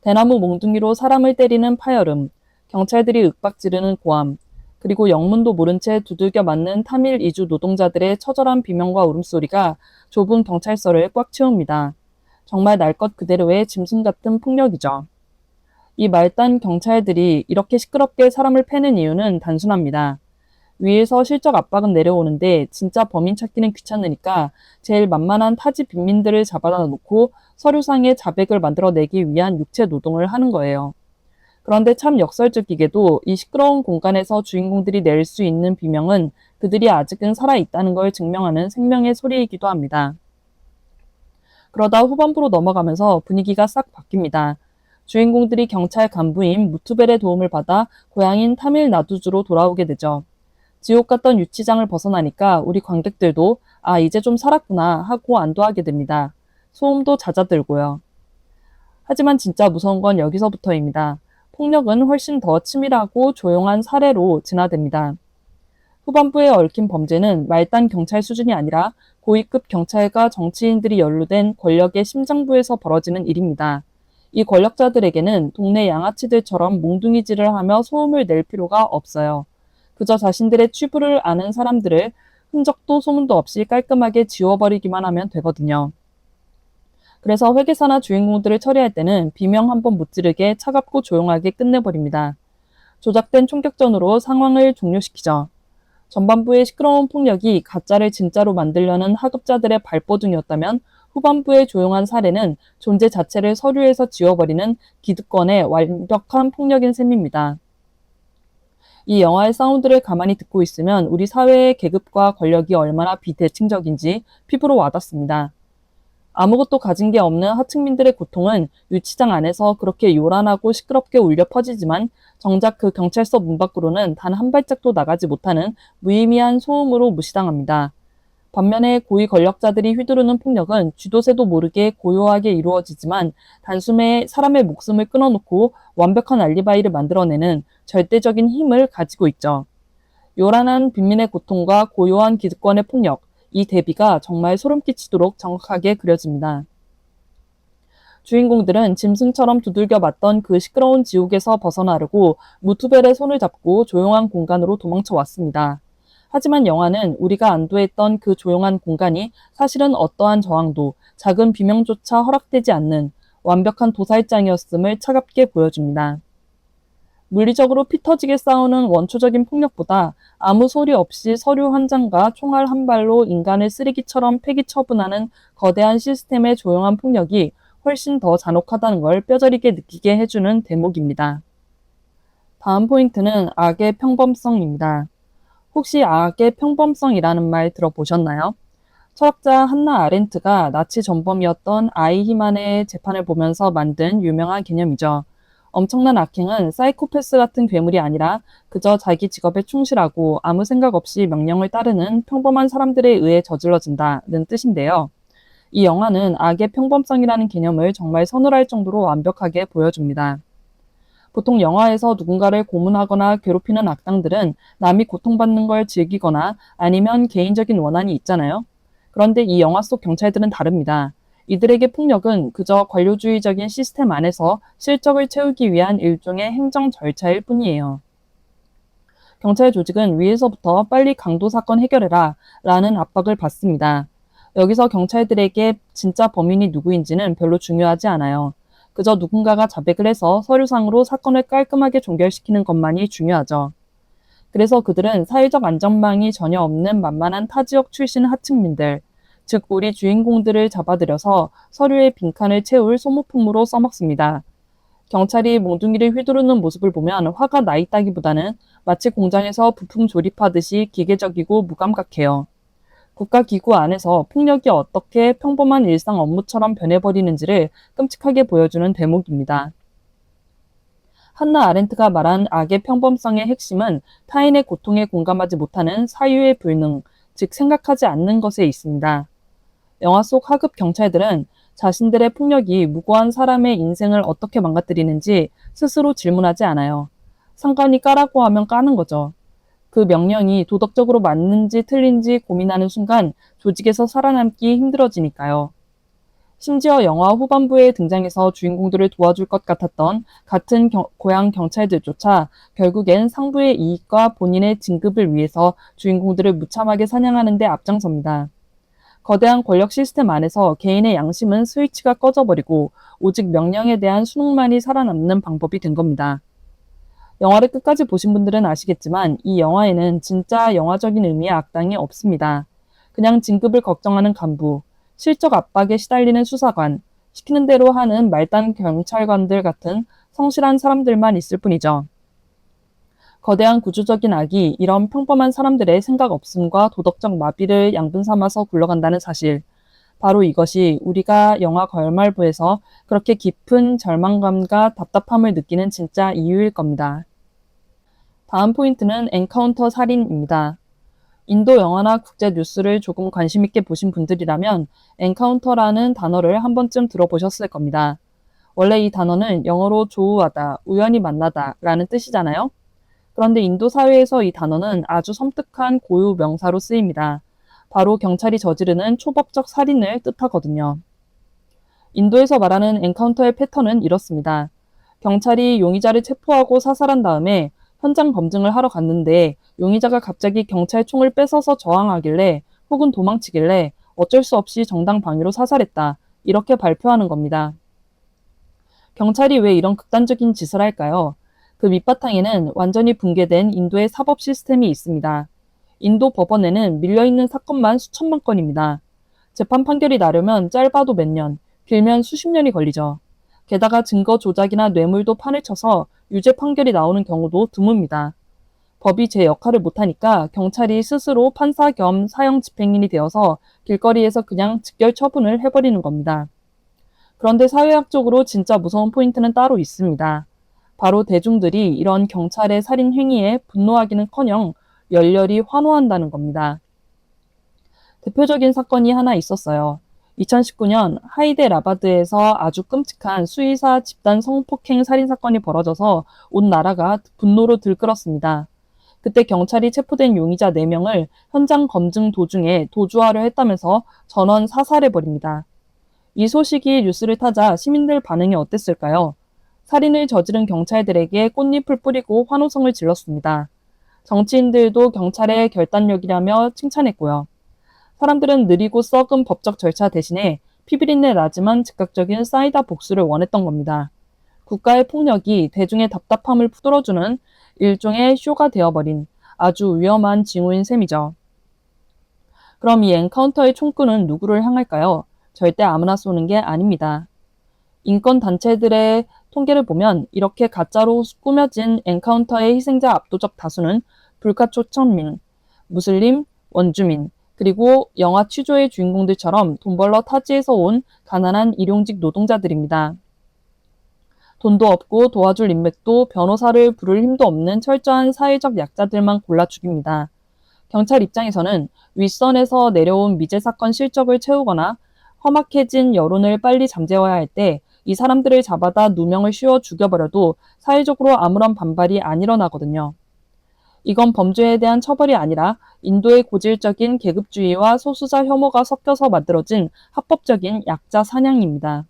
대나무 몽둥이로 사람을 때리는 파열음, 경찰들이 윽박 지르는 고함, 그리고 영문도 모른 채 두들겨 맞는 타밀 이주 노동자들의 처절한 비명과 울음소리가 좁은 경찰서를 꽉 채웁니다. 정말 날 것 그대로의 짐승 같은 폭력이죠. 이 말단 경찰들이 이렇게 시끄럽게 사람을 패는 이유는 단순합니다. 위에서 실적 압박은 내려오는데 진짜 범인 찾기는 귀찮으니까 제일 만만한 타지 빈민들을 잡아다 놓고 서류상의 자백을 만들어내기 위한 육체 노동을 하는 거예요. 그런데 참 역설적이게도 이 시끄러운 공간에서 주인공들이 낼 수 있는 비명은 그들이 아직은 살아있다는 걸 증명하는 생명의 소리이기도 합니다. 그러다 후반부로 넘어가면서 분위기가 싹 바뀝니다. 주인공들이 경찰 간부인 무투벨의 도움을 받아 고향인 타밀나두주로 돌아오게 되죠. 지옥 같던 유치장을 벗어나니까 우리 관객들도 아 이제 좀 살았구나 하고 안도하게 됩니다. 소음도 잦아들고요. 하지만 진짜 무서운 건 여기서부터입니다. 폭력은 훨씬 더 치밀하고 조용한 살해로 진화됩니다. 후반부에 얽힌 범죄는 말단 경찰 수준이 아니라 고위급 경찰과 정치인들이 연루된 권력의 심장부에서 벌어지는 일입니다. 이 권력자들에게는 동네 양아치들처럼 몽둥이질을 하며 소음을 낼 필요가 없어요. 그저 자신들의 취부를 아는 사람들을 흔적도 소문도 없이 깔끔하게 지워버리기만 하면 되거든요. 그래서 회계사나 주인공들을 처리할 때는 비명 한번 못 지르게 차갑고 조용하게 끝내버립니다. 조작된 총격전으로 상황을 종료시키죠. 전반부의 시끄러운 폭력이 가짜를 진짜로 만들려는 하급자들의 발버둥이었다면 후반부의 조용한 살해는 존재 자체를 서류에서 지워버리는 기득권의 완벽한 폭력인 셈입니다. 이 영화의 사운드를 가만히 듣고 있으면 우리 사회의 계급과 권력이 얼마나 비대칭적인지 피부로 와닿습니다. 아무것도 가진 게 없는 하층민들의 고통은 유치장 안에서 그렇게 요란하고 시끄럽게 울려 퍼지지만 정작 그 경찰서 문 밖으로는 단 한 발짝도 나가지 못하는 무의미한 소음으로 무시당합니다. 반면에 고위 권력자들이 휘두르는 폭력은 쥐도새도 모르게 고요하게 이루어지지만 단숨에 사람의 목숨을 끊어놓고 완벽한 알리바이를 만들어내는 절대적인 힘을 가지고 있죠. 요란한 빈민의 고통과 고요한 기득권의 폭력, 이 대비가 정말 소름 끼치도록 정확하게 그려집니다. 주인공들은 짐승처럼 두들겨 맞던 그 시끄러운 지옥에서 벗어나려고 무투벨의 손을 잡고 조용한 공간으로 도망쳐 왔습니다. 하지만 영화는 우리가 안도했던 그 조용한 공간이 사실은 어떠한 저항도 작은 비명조차 허락되지 않는 완벽한 도살장이었음을 차갑게 보여줍니다. 물리적으로 피 터지게 싸우는 원초적인 폭력보다 아무 소리 없이 서류 한 장과 총알 한 발로 인간을 쓰레기처럼 폐기 처분하는 거대한 시스템의 조용한 폭력이 훨씬 더 잔혹하다는 걸 뼈저리게 느끼게 해주는 대목입니다. 다음 포인트는 악의 평범성입니다. 혹시 악의 평범성이라는 말 들어보셨나요? 철학자 한나 아렌트가 나치 전범이었던 아이 히만의 재판을 보면서 만든 유명한 개념이죠. 엄청난 악행은 사이코패스 같은 괴물이 아니라 그저 자기 직업에 충실하고 아무 생각 없이 명령을 따르는 평범한 사람들에 의해 저질러진다는 뜻인데요. 이 영화는 악의 평범성이라는 개념을 정말 서늘할 정도로 완벽하게 보여줍니다. 보통 영화에서 누군가를 고문하거나 괴롭히는 악당들은 남이 고통받는 걸 즐기거나 아니면 개인적인 원한이 있잖아요. 그런데 이 영화 속 경찰들은 다릅니다. 이들에게 폭력은 그저 관료주의적인 시스템 안에서 실적을 채우기 위한 일종의 행정 절차일 뿐이에요. 경찰 조직은 위에서부터 빨리 강도 사건 해결해라 라는 압박을 받습니다. 여기서 경찰들에게 진짜 범인이 누구인지는 별로 중요하지 않아요. 그저 누군가가 자백을 해서 서류상으로 사건을 깔끔하게 종결시키는 것만이 중요하죠. 그래서 그들은 사회적 안전망이 전혀 없는 만만한 타지역 출신 하층민들, 즉 우리 주인공들을 잡아들여서 서류의 빈칸을 채울 소모품으로 써먹습니다. 경찰이 몽둥이를 휘두르는 모습을 보면 화가 나 있다기보다는 마치 공장에서 부품 조립하듯이 기계적이고 무감각해요. 국가기구 안에서 폭력이 어떻게 평범한 일상 업무처럼 변해버리는지를 끔찍하게 보여주는 대목입니다. 한나 아렌트가 말한 악의 평범성의 핵심은 타인의 고통에 공감하지 못하는 사유의 불능, 즉 생각하지 않는 것에 있습니다. 영화 속 하급 경찰들은 자신들의 폭력이 무고한 사람의 인생을 어떻게 망가뜨리는지 스스로 질문하지 않아요. 상관이 까라고 하면 까는 거죠. 그 명령이 도덕적으로 맞는지 틀린지 고민하는 순간 조직에서 살아남기 힘들어지니까요. 심지어 영화 후반부에 등장해서 주인공들을 도와줄 것 같았던 같은 고향 경찰들조차 결국엔 상부의 이익과 본인의 진급을 위해서 주인공들을 무참하게 사냥하는 데 앞장섭니다. 거대한 권력 시스템 안에서 개인의 양심은 스위치가 꺼져버리고 오직 명령에 대한 순응만이 살아남는 방법이 된 겁니다. 영화를 끝까지 보신 분들은 아시겠지만 이 영화에는 진짜 영화적인 의미의 악당이 없습니다. 그냥 진급을 걱정하는 간부, 실적 압박에 시달리는 수사관, 시키는 대로 하는 말단 경찰관들 같은 성실한 사람들만 있을 뿐이죠. 거대한 구조적인 악이 이런 평범한 사람들의 생각 없음과 도덕적 마비를 양분 삼아서 굴러간다는 사실, 바로 이것이 우리가 영화 걸말부에서 그렇게 깊은 절망감과 답답함을 느끼는 진짜 이유일 겁니다. 다음 포인트는 엔카운터 살인입니다. 인도 영화나 국제 뉴스를 조금 관심 있게 보신 분들이라면 엔카운터라는 단어를 한 번쯤 들어보셨을 겁니다. 원래 이 단어는 영어로 조우하다, 우연히 만나다 라는 뜻이잖아요. 그런데 인도 사회에서 이 단어는 아주 섬뜩한 고유 명사로 쓰입니다. 바로 경찰이 저지르는 초법적 살인을 뜻하거든요. 인도에서 말하는 엔카운터의 패턴은 이렇습니다. 경찰이 용의자를 체포하고 사살한 다음에 현장 검증을 하러 갔는데 용의자가 갑자기 경찰 총을 뺏어서 저항하길래 혹은 도망치길래 어쩔 수 없이 정당 방위로 사살했다. 이렇게 발표하는 겁니다. 경찰이 왜 이런 극단적인 짓을 할까요? 그 밑바탕에는 완전히 붕괴된 인도의 사법 시스템이 있습니다. 인도 법원에는 밀려있는 사건만 수천만 건입니다. 재판 판결이 나려면 짧아도 몇 년, 길면 수십 년이 걸리죠. 게다가 증거 조작이나 뇌물도 판을 쳐서 유죄 판결이 나오는 경우도 드뭅니다. 법이 제 역할을 못하니까 경찰이 스스로 판사 겸 사형 집행인이 되어서 길거리에서 그냥 직결 처분을 해버리는 겁니다. 그런데 사회학적으로 진짜 무서운 포인트는 따로 있습니다. 바로 대중들이 이런 경찰의 살인 행위에 분노하기는커녕 열렬히 환호한다는 겁니다. 대표적인 사건이 하나 있었어요. 2019년 하이데라바드에서 아주 끔찍한 수의사 집단 성폭행 살인 사건이 벌어져서 온 나라가 분노로 들끓었습니다. 그때 경찰이 체포된 용의자 4명을 현장 검증 도중에 도주하려 했다면서 전원 사살해버립니다. 이 소식이 뉴스를 타자 시민들 반응이 어땠을까요? 살인을 저지른 경찰들에게 꽃잎을 뿌리고 환호성을 질렀습니다. 정치인들도 경찰의 결단력이라며 칭찬했고요. 사람들은 느리고 썩은 법적 절차 대신에 피비린내 나지만 즉각적인 사이다 복수를 원했던 겁니다. 국가의 폭력이 대중의 답답함을 풀어주는 일종의 쇼가 되어버린 아주 위험한 징후인 셈이죠. 그럼 이 엔카운터의 총구는 누구를 향할까요? 절대 아무나 쏘는 게 아닙니다. 인권단체들의 통계를 보면 이렇게 가짜로 꾸며진 엔카운터의 희생자 압도적 다수는 불가초 천민, 무슬림, 원주민, 그리고 영화 취조의 주인공들처럼 돈 벌러 타지에서 온 가난한 일용직 노동자들입니다. 돈도 없고 도와줄 인맥도 변호사를 부를 힘도 없는 철저한 사회적 약자들만 골라 죽입니다. 경찰 입장에서는 윗선에서 내려온 미제 사건 실적을 채우거나 험악해진 여론을 빨리 잠재워야 할 때 이 사람들을 잡아다 누명을 씌워 죽여버려도 사회적으로 아무런 반발이 안 일어나거든요. 이건 범죄에 대한 처벌이 아니라 인도의 고질적인 계급주의와 소수자 혐오가 섞여서 만들어진 합법적인 약자 사냥입니다.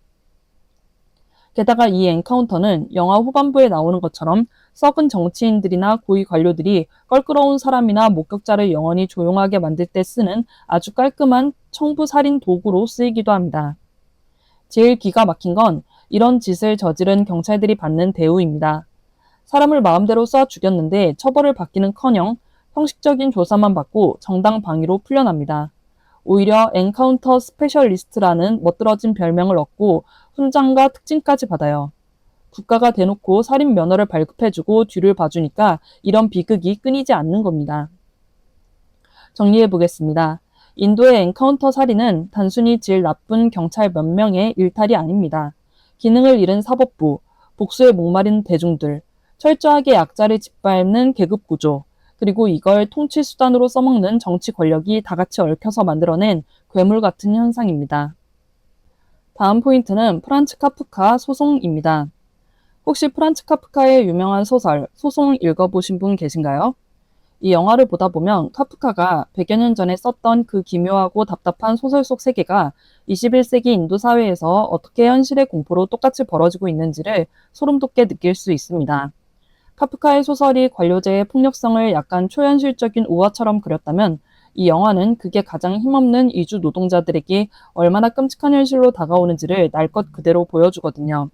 게다가 이 엔카운터는 영화 후반부에 나오는 것처럼 썩은 정치인들이나 고위 관료들이 껄끄러운 사람이나 목격자를 영원히 조용하게 만들 때 쓰는 아주 깔끔한 청부살인 도구로 쓰이기도 합니다. 제일 기가 막힌 건 이런 짓을 저지른 경찰들이 받는 대우입니다. 사람을 마음대로 쏴 죽였는데 처벌을 받기는커녕 형식적인 조사만 받고 정당 방위로 풀려납니다. 오히려 엔카운터 스페셜리스트라는 멋들어진 별명을 얻고 훈장과 특징까지 받아요. 국가가 대놓고 살인 면허를 발급해주고 뒤를 봐주니까 이런 비극이 끊이지 않는 겁니다. 정리해보겠습니다. 인도의 엔카운터 살인은 단순히 질 나쁜 경찰 몇 명의 일탈이 아닙니다. 기능을 잃은 사법부, 복수에 목마른 대중들, 철저하게 약자를 짓밟는 계급구조, 그리고 이걸 통치 수단으로 써먹는 정치 권력이 다 같이 얽혀서 만들어낸 괴물 같은 현상입니다. 다음 포인트는 프란츠 카프카 소송입니다. 혹시 프란츠 카프카의 유명한 소설 소송 읽어보신 분 계신가요? 이 영화를 보다 보면 카프카가 100여 년 전에 썼던 그 기묘하고 답답한 소설 속 세계가 21세기 인도 사회에서 어떻게 현실의 공포로 똑같이 벌어지고 있는지를 소름 돋게 느낄 수 있습니다. 카프카의 소설이 관료제의 폭력성을 약간 초현실적인 우화처럼 그렸다면 이 영화는 그게 가장 힘없는 이주 노동자들에게 얼마나 끔찍한 현실로 다가오는지를 날 것 그대로 보여주거든요.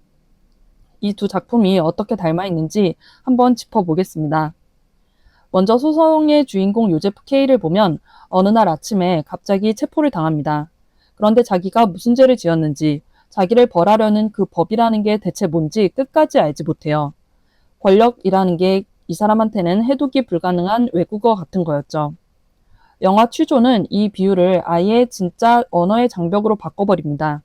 이 두 작품이 어떻게 닮아 있는지 한번 짚어보겠습니다. 먼저 소송의 주인공 요제프 K를 보면 어느 날 아침에 갑자기 체포를 당합니다. 그런데 자기가 무슨 죄를 지었는지, 자기를 벌하려는 그 법이라는 게 대체 뭔지 끝까지 알지 못해요. 권력이라는 게 이 사람한테는 해독이 불가능한 외국어 같은 거였죠. 영화 취조는 이 비유를 아예 진짜 언어의 장벽으로 바꿔버립니다.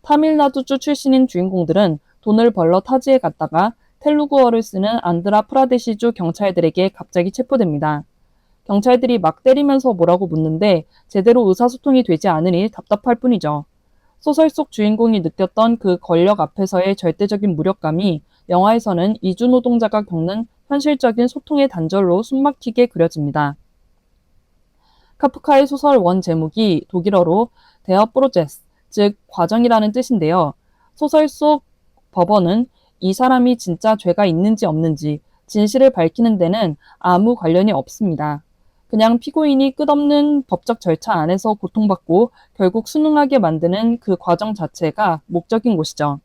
타밀나두주 출신인 주인공들은 돈을 벌러 타지에 갔다가 텔루구어를 쓰는 안드라 프라데시주 경찰들에게 갑자기 체포됩니다. 경찰들이 막 때리면서 뭐라고 묻는데 제대로 의사소통이 되지 않으니 답답할 뿐이죠. 소설 속 주인공이 느꼈던 그 권력 앞에서의 절대적인 무력감이 영화에서는 이주 노동자가 겪는 현실적인 소통의 단절로 숨막히게 그려집니다. 카프카의 소설 원 제목이 독일어로 데어 프로제스, 즉 과정이라는 뜻인데요. 소설 속 법원은 이 사람이 진짜 죄가 있는지 없는지 진실을 밝히는 데는 아무 관련이 없습니다. 그냥 피고인이 끝없는 법적 절차 안에서 고통받고 결국 순응하게 만드는 그 과정 자체가 목적인 곳이죠.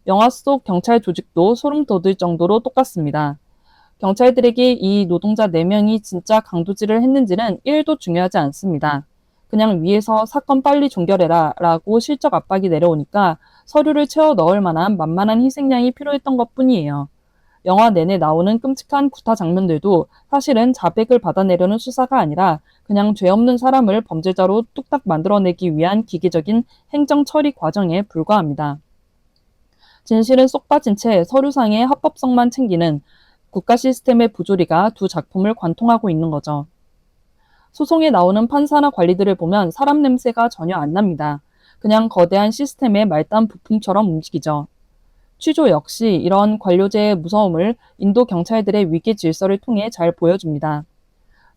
영화 속 경찰 조직도 소름 돋을 정도로 똑같습니다. 경찰들에게 이 노동자 4명이 진짜 강도질을 했는지는 1도 중요하지 않습니다. 그냥 위에서 사건 빨리 종결해라 라고 실적 압박이 내려오니까 서류를 채워 넣을 만한 만만한 희생양이 필요했던 것 뿐이에요. 영화 내내 나오는 끔찍한 구타 장면들도 사실은 자백을 받아내려는 수사가 아니라 그냥 죄 없는 사람을 범죄자로 뚝딱 만들어내기 위한 기계적인 행정 처리 과정에 불과합니다. 진실은 쏙 빠진 채 서류상의 합법성만 챙기는 국가 시스템의 부조리가 두 작품을 관통하고 있는 거죠. 소송에 나오는 판사나 관리들을 보면 사람 냄새가 전혀 안 납니다. 그냥 거대한 시스템의 말단 부품처럼 움직이죠. 취조 역시 이런 관료제의 무서움을 인도 경찰들의 위기 질서를 통해 잘 보여줍니다.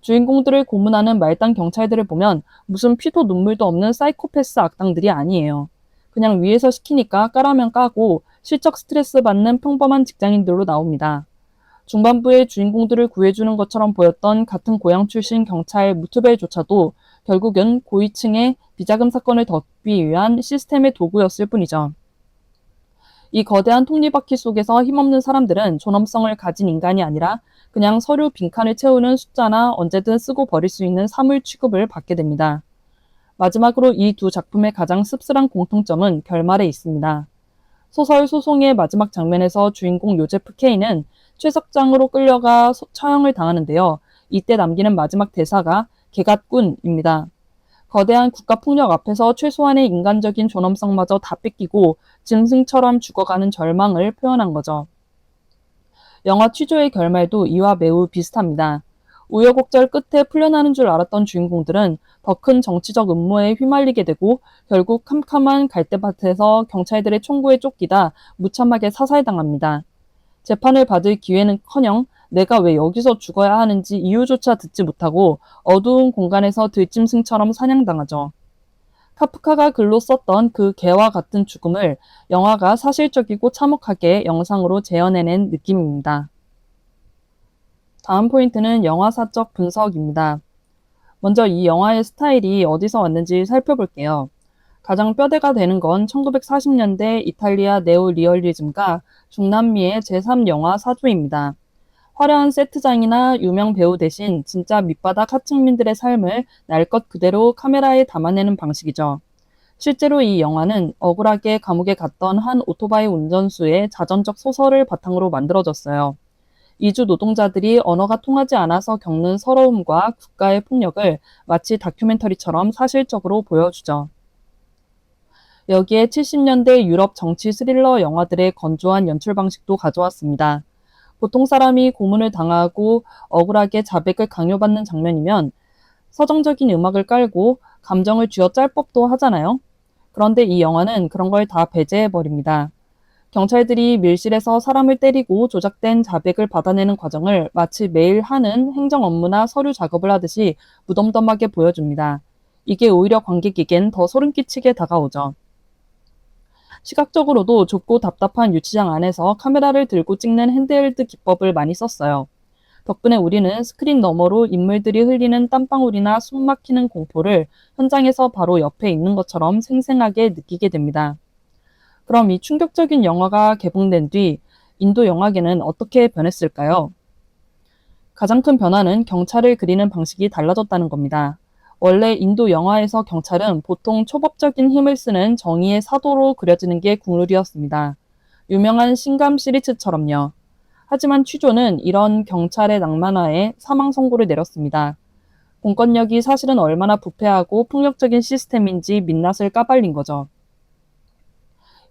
주인공들을 고문하는 말단 경찰들을 보면 무슨 피도 눈물도 없는 사이코패스 악당들이 아니에요. 그냥 위에서 시키니까 까라면 까고 실적 스트레스 받는 평범한 직장인들로 나옵니다. 중반부에 주인공들을 구해주는 것처럼 보였던 같은 고향 출신 경찰 무트벨조차도 결국은 고위층의 비자금 사건을 덮기 위한 시스템의 도구였을 뿐이죠. 이 거대한 톱니바퀴 속에서 힘없는 사람들은 존엄성을 가진 인간이 아니라 그냥 서류 빈칸을 채우는 숫자나 언제든 쓰고 버릴 수 있는 사물 취급을 받게 됩니다. 마지막으로 이 두 작품의 가장 씁쓸한 공통점은 결말에 있습니다. 소설 소송의 마지막 장면에서 주인공 요제프 K는 최석장으로 끌려가 처형을 당하는데요. 이때 남기는 마지막 대사가 개갓꾼입니다. 거대한 국가 폭력 앞에서 최소한의 인간적인 존엄성마저 다 뺏기고 짐승처럼 죽어가는 절망을 표현한 거죠. 영화 취조의 결말도 이와 매우 비슷합니다. 우여곡절 끝에 풀려나는 줄 알았던 주인공들은 더 큰 정치적 음모에 휘말리게 되고 결국 캄캄한 갈대밭에서 경찰들의 총구에 쫓기다 무참하게 사살당합니다. 재판을 받을 기회는커녕 내가 왜 여기서 죽어야 하는지 이유조차 듣지 못하고 어두운 공간에서 들짐승처럼 사냥당하죠. 카프카가 글로 썼던 그 개와 같은 죽음을 영화가 사실적이고 참혹하게 영상으로 재현해낸 느낌입니다. 다음 포인트는 영화사적 분석입니다. 먼저 이 영화의 스타일이 어디서 왔는지 살펴볼게요. 가장 뼈대가 되는 건 1940년대 이탈리아 네오리얼리즘과 중남미의 제3영화 사조입니다. 화려한 세트장이나 유명 배우 대신 진짜 밑바닥 하층민들의 삶을 날 것 그대로 카메라에 담아내는 방식이죠. 실제로 이 영화는 억울하게 감옥에 갔던 한 오토바이 운전수의 자전적 소설을 바탕으로 만들어졌어요. 이주 노동자들이 언어가 통하지 않아서 겪는 서러움과 국가의 폭력을 마치 다큐멘터리처럼 사실적으로 보여주죠. 여기에 70년대 유럽 정치 스릴러 영화들의 건조한 연출 방식도 가져왔습니다. 보통 사람이 고문을 당하고 억울하게 자백을 강요받는 장면이면 서정적인 음악을 깔고 감정을 쥐어짤 법도 하잖아요. 그런데 이 영화는 그런 걸 다 배제해버립니다. 경찰들이 밀실에서 사람을 때리고 조작된 자백을 받아내는 과정을 마치 매일 하는 행정 업무나 서류 작업을 하듯이 무덤덤하게 보여줍니다. 이게 오히려 관객에겐 더 소름 끼치게 다가오죠. 시각적으로도 좁고 답답한 유치장 안에서 카메라를 들고 찍는 핸드헬드 기법을 많이 썼어요. 덕분에 우리는 스크린 너머로 인물들이 흘리는 땀방울이나 숨막히는 공포를 현장에서 바로 옆에 있는 것처럼 생생하게 느끼게 됩니다. 그럼 이 충격적인 영화가 개봉된 뒤 인도 영화계는 어떻게 변했을까요? 가장 큰 변화는 경찰을 그리는 방식이 달라졌다는 겁니다. 원래 인도 영화에서 경찰은 보통 초법적인 힘을 쓰는 정의의 사도로 그려지는 게 국룰이었습니다. 유명한 신감 시리즈처럼요. 하지만 취조는 이런 경찰의 낭만화에 사망 선고를 내렸습니다. 공권력이 사실은 얼마나 부패하고 폭력적인 시스템인지 민낯을 까발린 거죠.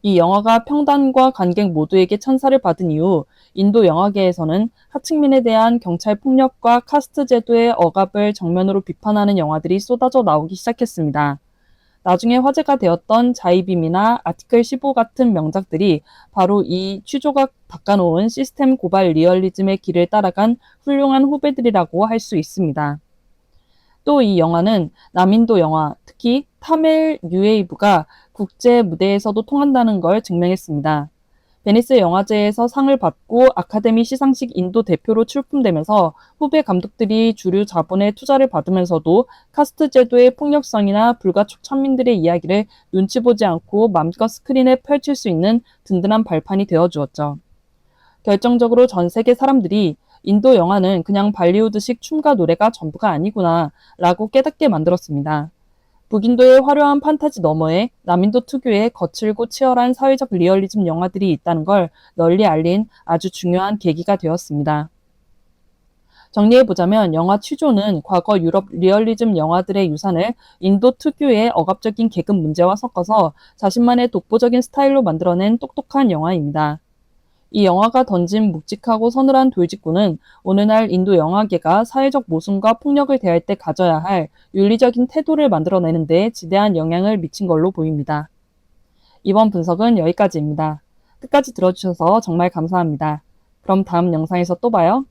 이 영화가 평단과 관객 모두에게 찬사를 받은 이후 인도 영화계에서는 하층민에 대한 경찰 폭력과 카스트 제도의 억압을 정면으로 비판하는 영화들이 쏟아져 나오기 시작했습니다. 나중에 화제가 되었던 자이빔이나 아티클 15 같은 명작들이 바로 이 취조가 닦아놓은 시스템 고발 리얼리즘의 길을 따라간 훌륭한 후배들이라고 할 수 있습니다. 또 이 영화는 남인도 영화, 특히 타밀 뉴웨이브가 국제 무대에서도 통한다는 걸 증명했습니다. 베니스 영화제에서 상을 받고 아카데미 시상식 인도 대표로 출품되면서 후배 감독들이 주류 자본의 투자를 받으면서도 카스트 제도의 폭력성이나 불가촉 천민들의 이야기를 눈치 보지 않고 맘껏 스크린에 펼칠 수 있는 든든한 발판이 되어주었죠. 결정적으로 전 세계 사람들이 인도 영화는 그냥 발리우드식 춤과 노래가 전부가 아니구나 라고 깨닫게 만들었습니다. 북인도의 화려한 판타지 너머에 남인도 특유의 거칠고 치열한 사회적 리얼리즘 영화들이 있다는 걸 널리 알린 아주 중요한 계기가 되었습니다. 정리해보자면 영화 취조는 과거 유럽 리얼리즘 영화들의 유산을 인도 특유의 억압적인 계급 문제와 섞어서 자신만의 독보적인 스타일로 만들어낸 똑똑한 영화입니다. 이 영화가 던진 묵직하고 서늘한 돌직구는 오늘날 인도 영화계가 사회적 모순과 폭력을 대할 때 가져야 할 윤리적인 태도를 만들어내는 데 지대한 영향을 미친 걸로 보입니다. 이번 분석은 여기까지입니다. 끝까지 들어주셔서 정말 감사합니다. 그럼 다음 영상에서 또 봐요.